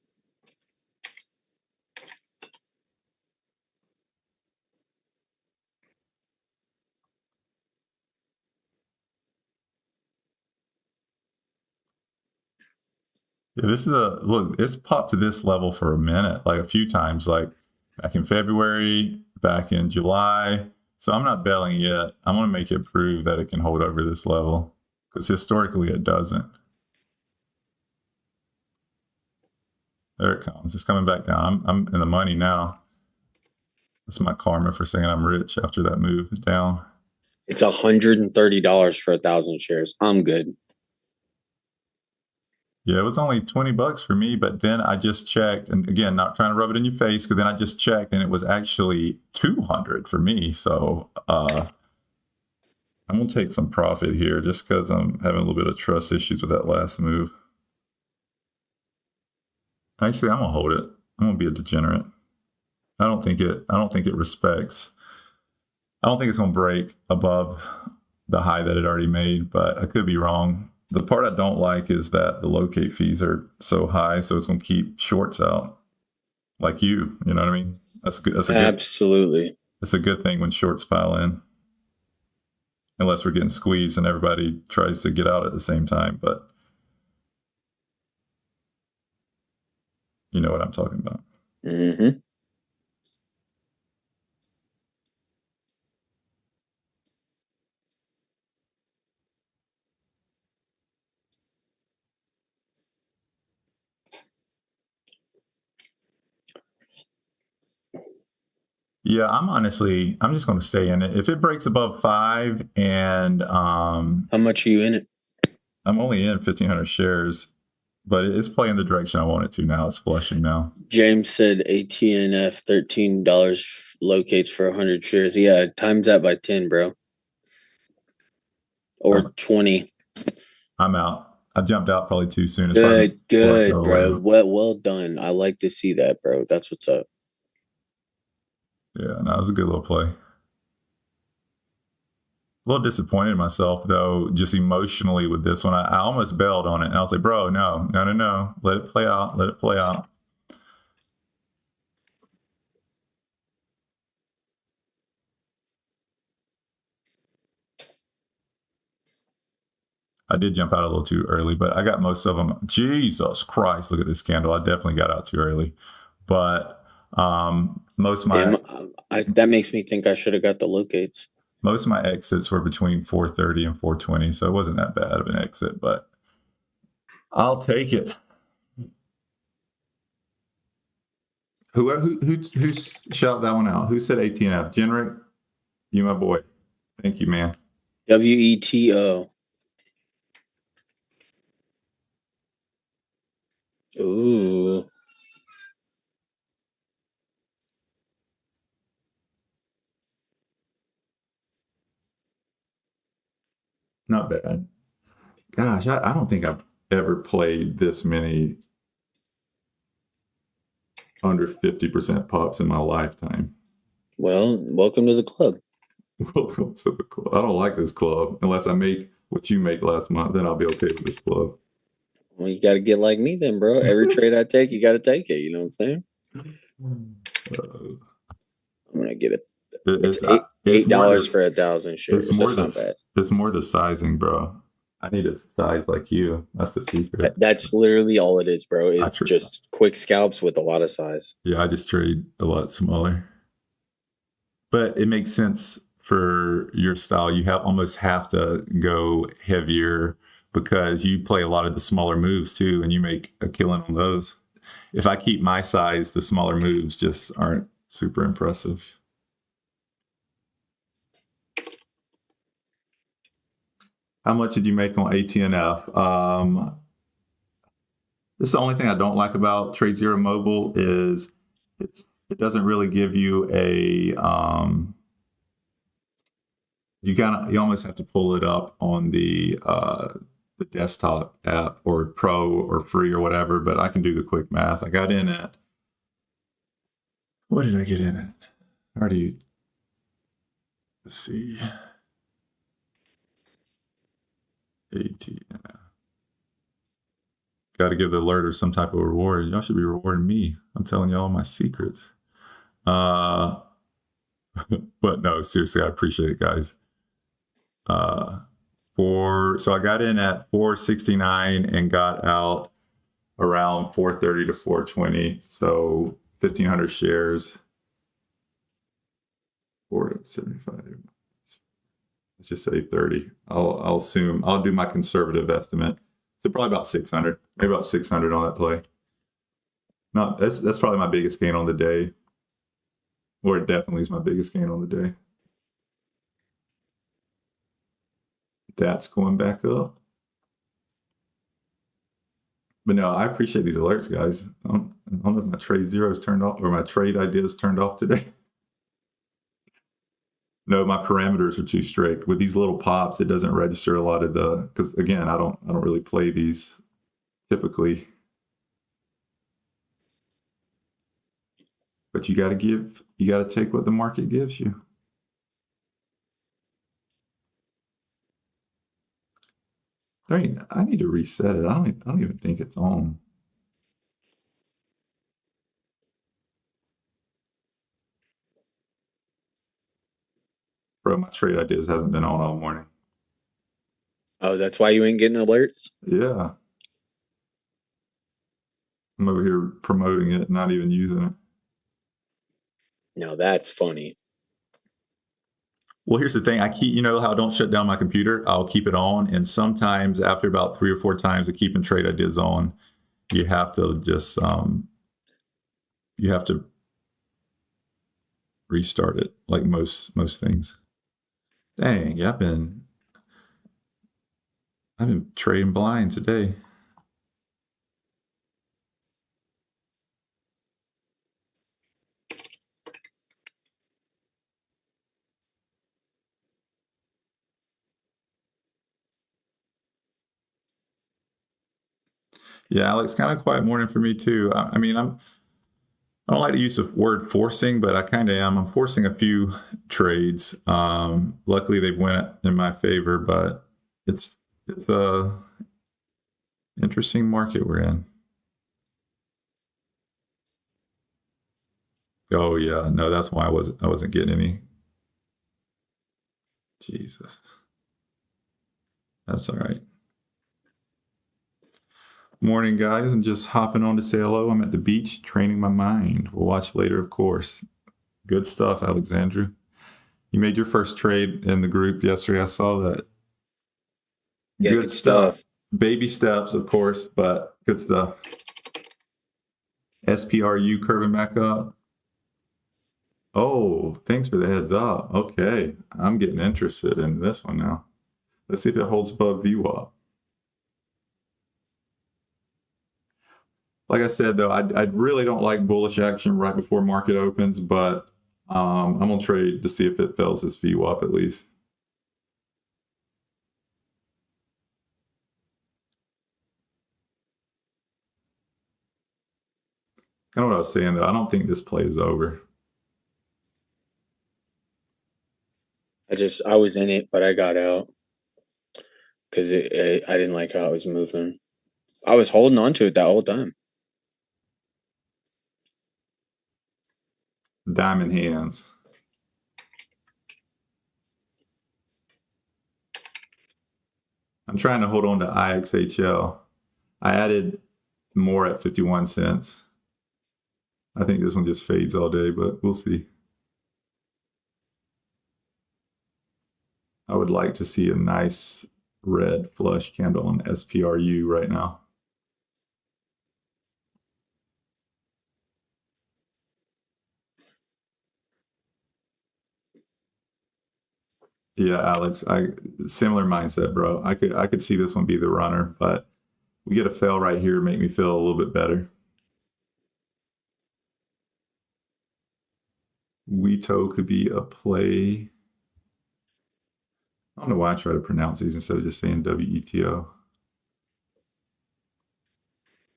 Yeah, this is look, it's popped to this level for a minute, like a few times, like back in February, back in July. So I'm not bailing yet. I'm going to make it prove that it can hold over this level, because historically it doesn't. There it comes. It's coming back down. I'm in the money now. That's my karma for saying I'm rich after that move is down. It's $130 for 1,000 shares. I'm good. Yeah, it was only $20 for me, but then I just checked, and again, not trying to rub it in your face, because then I just checked, and it was actually $200 for me. So I'm gonna take some profit here, just because I'm having a little bit of trust issues with that last move. Actually, I'm gonna hold it. I'm gonna be a degenerate. I don't think it respects. I don't think it's gonna break above the high that it already made, but I could be wrong. The part I don't like is that the locate fees are so high, so it's going to keep shorts out. Like you know what I mean? That's good. Absolutely. It's a good thing when shorts pile in, unless we're getting squeezed and everybody tries to get out at the same time. But you know what I'm talking about. Mm-hmm. Yeah, I'm just going to stay in it. If it breaks above 5 and how much are you in it? I'm only in 1,500 shares, but it's playing the direction I want it to now. It's flushing now. James said ATNF $13 locates for 100 shares. Yeah, times that by 10, bro. Or 20. I'm out. I jumped out probably too soon. Good, bro. Well done. I like to see that, bro. That's what's up. Yeah, no, it was a good little play. A little disappointed in myself, though, just emotionally with this one. I almost bailed on it. And I was like, bro, no. Let it play out. I did jump out a little too early, but I got most of them. Jesus Christ, look at this candle. I definitely got out too early. But most of my... that makes me think I should have got the locates. Most of my exits were between 430 and 420, so it wasn't that bad of an exit, but I'll take it. Who shout that one out? Who said ATNF? Generic? You my boy. Thank you, man. WETO. Ooh. Not bad. Gosh, I don't think I've ever played this many under 50% pops in my lifetime. Well, welcome to the club. Welcome to the club. I don't like this club unless I make what you make last month. Then I'll be okay with this club. Well, you got to get like me then, bro. Every trade I take, you got to take it. You know what I'm saying? I'm gonna get it. It's $8 for 1,000 shares. That's not bad. It's more the sizing, bro. I need a size like you. That's the secret. That's literally all it is, bro. It's just quick scalps with a lot of size. Yeah, I just trade a lot smaller. But it makes sense for your style. You almost have to go heavier because you play a lot of the smaller moves too, and you make a killing on those. If I keep my size, the smaller moves just aren't super impressive. How much did you make on ATNF? This is the only thing I don't like about TradeZero Mobile is it doesn't really give you a you almost have to pull it up on the desktop app or pro or free or whatever, but I can do the quick math. I got in at, what did I get in at? Let's see. ATNF. Got to give the alerter some type of reward. Y'all should be rewarding me. I'm telling y'all my secrets. But no, seriously, I appreciate it, guys. So I got in at 469 and got out around 430 to 420. So 1,500 shares. 475. Let's just say 30. I'll assume I'll do my conservative estimate. So probably about 600, maybe about 600 on that play. No, that's probably my biggest gain on the day, or it definitely is my biggest gain on the day. That's going back up. But no, I appreciate these alerts, guys. I don't know if my TradeZero is turned off or my trade ideas turned off today. No, my parameters are too strict. With these little pops, it doesn't register a lot of because again, I don't really play these typically. But you got to take what the market gives you. I need to reset it. I don't even think it's on. Bro, my trade ideas haven't been on all morning. Oh, that's why you ain't getting alerts? Yeah. I'm over here promoting it, not even using it. No, that's funny. Well, here's the thing. You know how I don't shut down my computer? I'll keep it on. And sometimes after about 3 or 4 times of keeping trade ideas on, you have to just, you have to restart it like most things. Dang, yeah, I've been trading blind today. Yeah, Alex, kind of quiet morning for me too. I don't like to use the word forcing, but I kind of am. I'm forcing a few trades. Luckily, they've went in my favor, but it's a interesting market we're in. Oh yeah, no, that's why I wasn't getting any. Jesus, that's all right. Morning, guys. I'm just hopping on to say hello. I'm at the beach training my mind. We'll watch later, of course. Good stuff, Alexandra. You made your first trade in the group yesterday. I saw that. Yeah, good stuff. Baby steps, of course, but good stuff. SPRU curving back up. Oh, thanks for the heads up. Okay, I'm getting interested in this one now. Let's see if it holds above VWAP. Like I said, though, I really don't like bullish action right before market opens, but I'm going to trade to see if it fails this VWAP at least. kind of what I was saying, though. I don't think this play is over. I was in it, but I got out because I didn't like how it was moving. I was holding on to it that whole time. Diamond hands. I'm trying to hold on to IXHL. I added more at 51 cents. I think this one just fades all day, but we'll see. I would like to see a nice red flush candle on SPRU right now. Yeah, Alex, similar mindset, bro. I could see this one be the runner, but we get a fail right here, make me feel a little bit better. Weto could be a play. I don't know why I try to pronounce these instead of just saying WETO.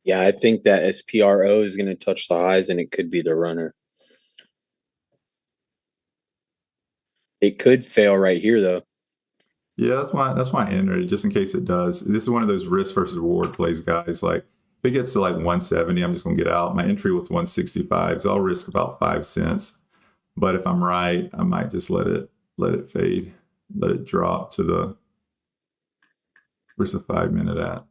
Yeah, I think that SPRO is going to touch the highs, and it could be the runner. It could fail right here, though. Yeah, that's why I entered it, just in case it does. This is one of those risk versus reward plays, guys. Like, if it gets to like 170, I'm just going to get out. My entry was 165, so I'll risk about 5 cents. But if I'm right, I might just let it fade, let it drop to the, where's the 5 minute at?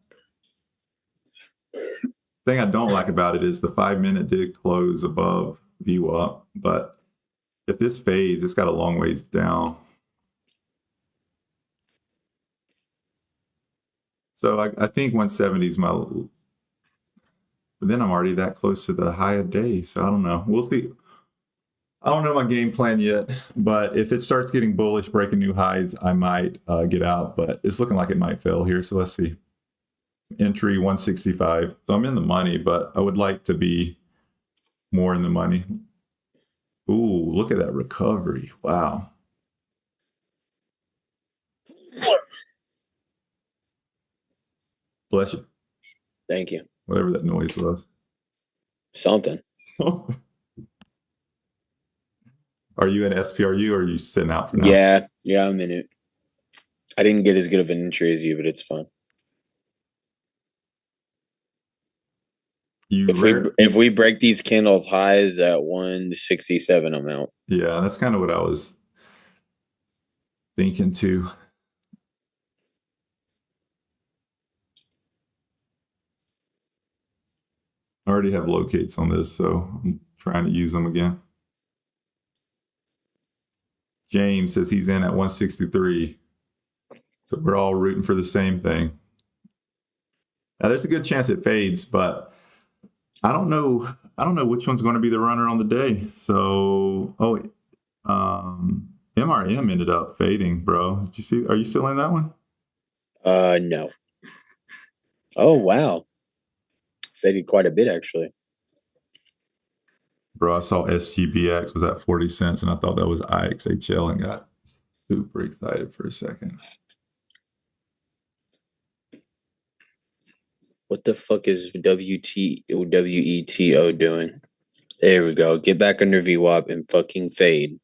Thing I don't like about it is the 5 minute did close above VWAP, but if this fades, it's got a long ways down. So I think 170 is my, but then I'm already that close to the high of day. So I don't know. We'll see. I don't know my game plan yet, but if it starts getting bullish, breaking new highs, I might get out, but it's looking like it might fail here. So let's see. Entry 165. So I'm in the money, but I would like to be more in the money. Ooh, look at that recovery. Wow. Bless you. Thank you. Whatever that noise was. Something. Are you in SPRU or are you sitting out for now? Yeah, I'm in it. I didn't get as good of an entry as you, but it's fun. If we break these candles highs at 167, I'm out. Yeah, that's kind of what I was thinking too. I already have locates on this, so I'm trying to use them again. James says he's in at 163. So we're all rooting for the same thing. Now there's a good chance it fades, but I don't know which one's going to be the runner on the day. So, MRM ended up fading, bro. Did you see? Are you still in that one? No. Oh, wow. Faded quite a bit, actually. Bro, I saw SGBX was at 40 cents, and I thought that was IXHL and got super excited for a second. What the fuck is WETO doing? There we go. Get back under VWAP and fucking fade.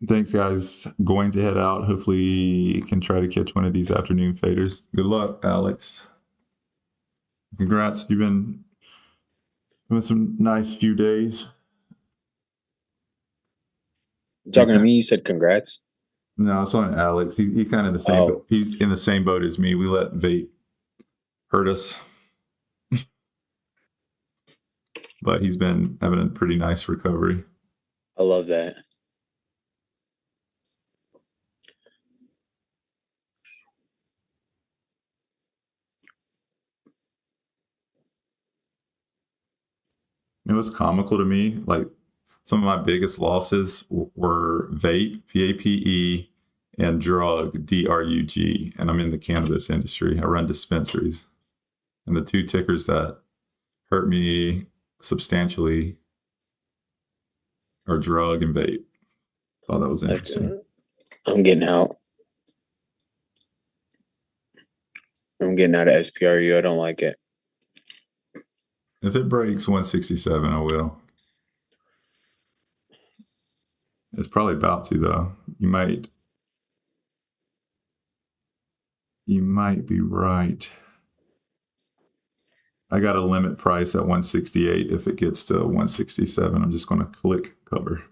Thanks, guys. Going to head out. Hopefully, can try to catch one of these afternoon faders. Good luck, Alex. Congrats. You've been having some nice few days. You talking to me? You said congrats. No, it's on Alex. He kind of the same. Oh. He's in the same boat as me. We let vape hurt us, but he's been having a pretty nice recovery. I love that. It was comical to me. Like, some of my biggest losses were vape, VAPE, and drug, DRUG. And I'm in the cannabis industry. I run dispensaries. And the 2 tickers that hurt me substantially or drug and vape. Thought that was interesting. I'm getting out. I'm getting out of SPRU. I don't like it. If it breaks 167, I will. It's probably about to, though. You might be right. I got a limit price at 168. If it gets to 167, I'm just going to click cover.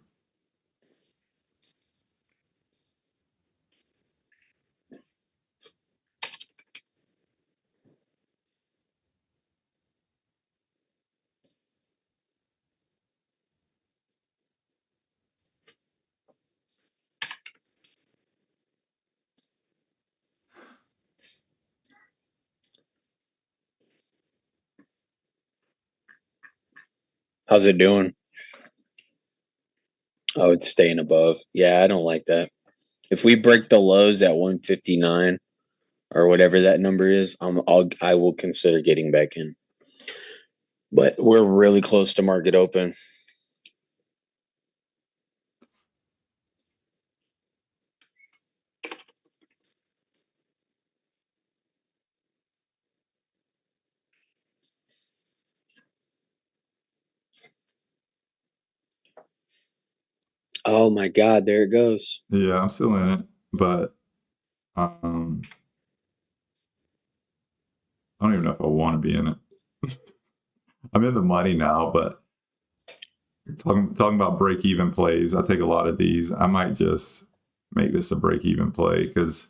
How's it doing? Oh, it's staying above. Yeah, I don't like that. If we break the lows at 159 or whatever that number is, I will consider getting back in. But we're really close to market open. Oh my God, there it goes. Yeah, I'm still in it, but I don't even know if I want to be in it. I'm in the money now, but talking about break-even plays, I take a lot of these. I might just make this a break-even play because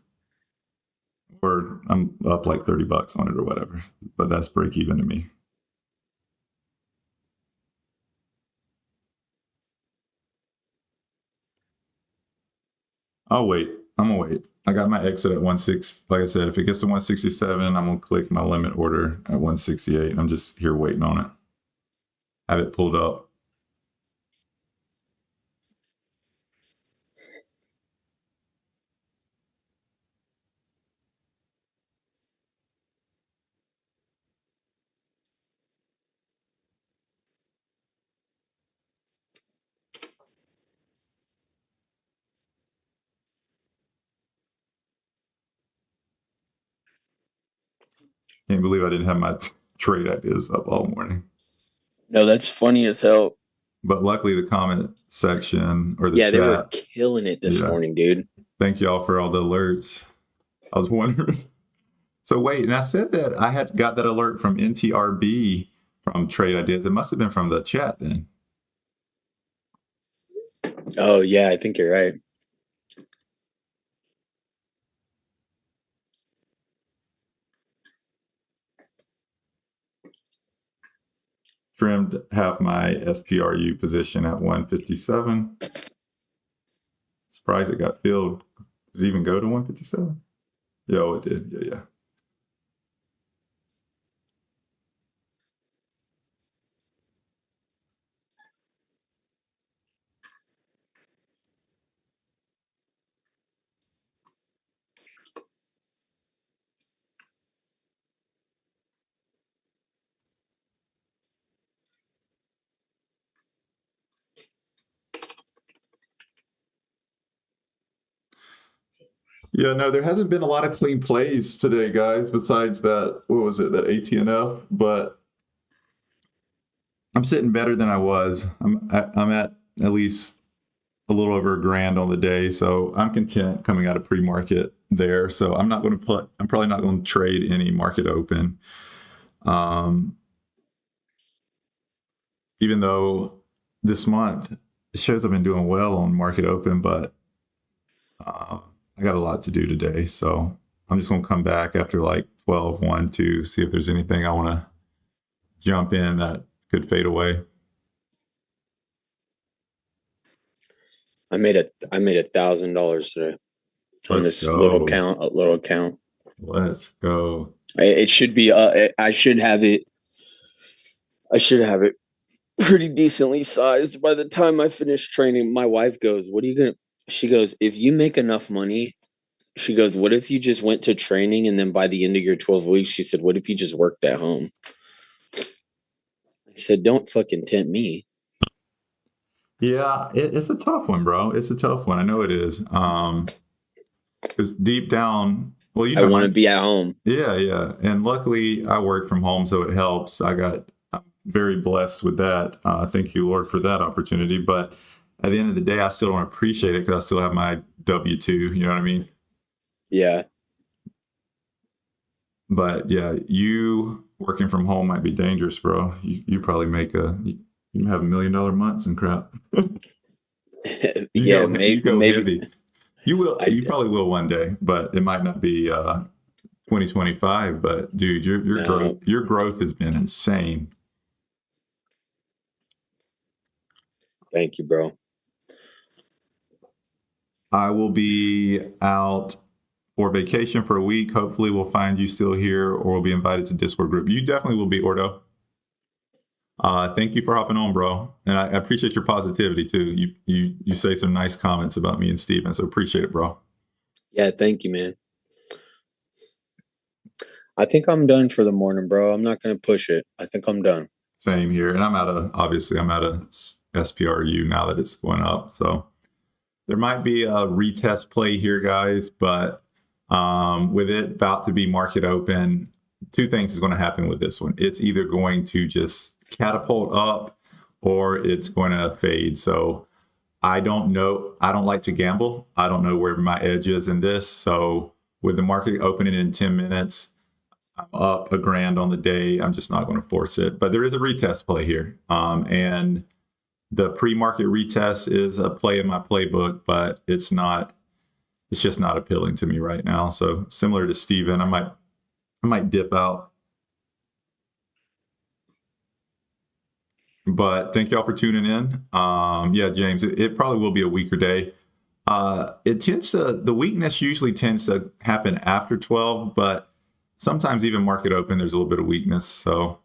I'm up like $30 on it or whatever, but that's break-even to me. I'll wait. I'm gonna wait. I got my exit at 16. Like I said, if it gets to 167, I'm gonna click my limit order at 168. I'm just here waiting on it. Have it pulled up. Can't believe I didn't have my trade ideas up all morning. No, that's funny as hell. But luckily, the comment section or the chat, they were killing it this morning, dude. Thank y'all for all the alerts. I was wondering. So wait, and I said that I had got that alert from NTRB from Trade Ideas. It must have been from the chat then. Oh yeah, I think you're right. Trimmed half my SPRU position at 157. Surprised it got filled. Did it even go to 157? Yeah, it did. Yeah. Yeah, no, there hasn't been a lot of clean plays today, guys, besides that, what was it, that ATNF? But I'm sitting better than I was. I'm at least a little over $1,000 on the day, so I'm content coming out of pre-market there. So I'm probably not going to trade any market open. Even though this month it shows I've been doing well on market open, but I got a lot to do today, so I'm just going to come back after like 12-1 to see if there's anything I want to jump in that could fade away. I made $1,000 today on this little account. Let's go. It should be. I should have it pretty decently sized by the time I finish training. My wife goes, "What are you gonna?" She goes, "If you make enough money." She goes, "What if you just went to training and then by the end of your 12 weeks," she said, "What if you just worked at home?" I said, "Don't fucking tempt me." Yeah, it's a tough one, bro. It's a tough one. I know it is. Because deep down, well, I want to be at home. yeah. And luckily I work from home, so it helps. I'm very blessed with that. Thank you, Lord, for that opportunity. But at the end of the day, I still don't appreciate it because I still have my W-2. You know what I mean? Yeah. But yeah, you working from home might be dangerous, bro. You probably you have $1 million months and crap. Yeah, You go maybe. heavy. I You probably will one day, but it might not be 2025. But dude, no. your growth has been insane. Thank you, bro. I will be out for vacation for a week. Hopefully we'll find you still here, or we'll be invited to Discord group. You definitely will be, Ordo. Thank you for hopping on, bro. And I appreciate your positivity too. You say some nice comments about me and Steven, so appreciate it, bro. Yeah, thank you, man. I think I'm done for the morning, bro. I'm not going to push it. I think I'm done. Same here. And I'm out of SPRU now that it's going up. So there might be a retest play here, guys, but with it about to be market open, two things is going to happen with this one. It's either going to just catapult up or it's going to fade. So I don't know. I don't like to gamble. I don't know where my edge is in this. So with the market opening in 10 minutes, I'm up $1,000 on the day. I'm just not going to force it. But there is a retest play here. And the pre-market retest is a play in my playbook, but it's just not appealing to me right now. So similar to Steven, I might dip out. But thank y'all for tuning in. Yeah, James, it probably will be a weaker day. The weakness usually tends to happen after 12, but sometimes even market open, there's a little bit of weakness. So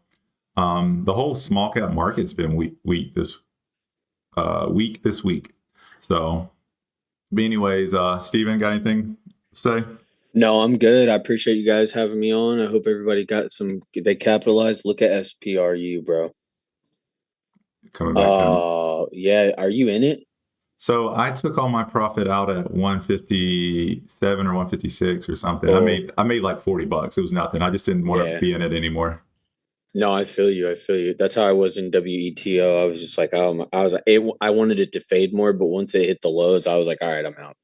the whole small cap market's been weak this week. So, but anyways, Steven, got anything to say? No, I'm good. I appreciate you guys having me on. I hope everybody they capitalized. Look at SPRU, bro. Coming back down. Yeah. Are you in it? So I took all my profit out at 157 or 156 or something. Oh. I made like $40. It was nothing. I just didn't want to be in it anymore. No, I feel you. I feel you. That's how I was in WETO. I was just like, I wanted it to fade more, but once it hit the lows, I was like, all right, I'm out.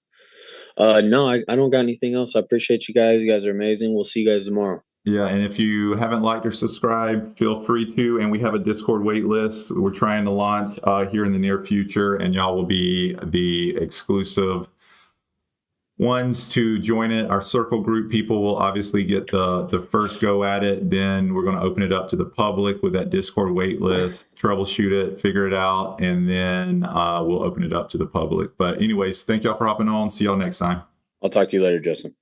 No, I don't got anything else. I appreciate you guys. You guys are amazing. We'll see you guys tomorrow. Yeah, and if you haven't liked or subscribed, feel free to. And we have a Discord wait list we're trying to launch here in the near future, and y'all will be the exclusive ones to join it. Our circle group people will obviously get the first go at it. Then we're going to open it up to the public with that Discord wait list, troubleshoot it, figure it out, and then we'll open it up to the public. But anyways, thank y'all for hopping on. See y'all next time. I'll talk to you later, Justin.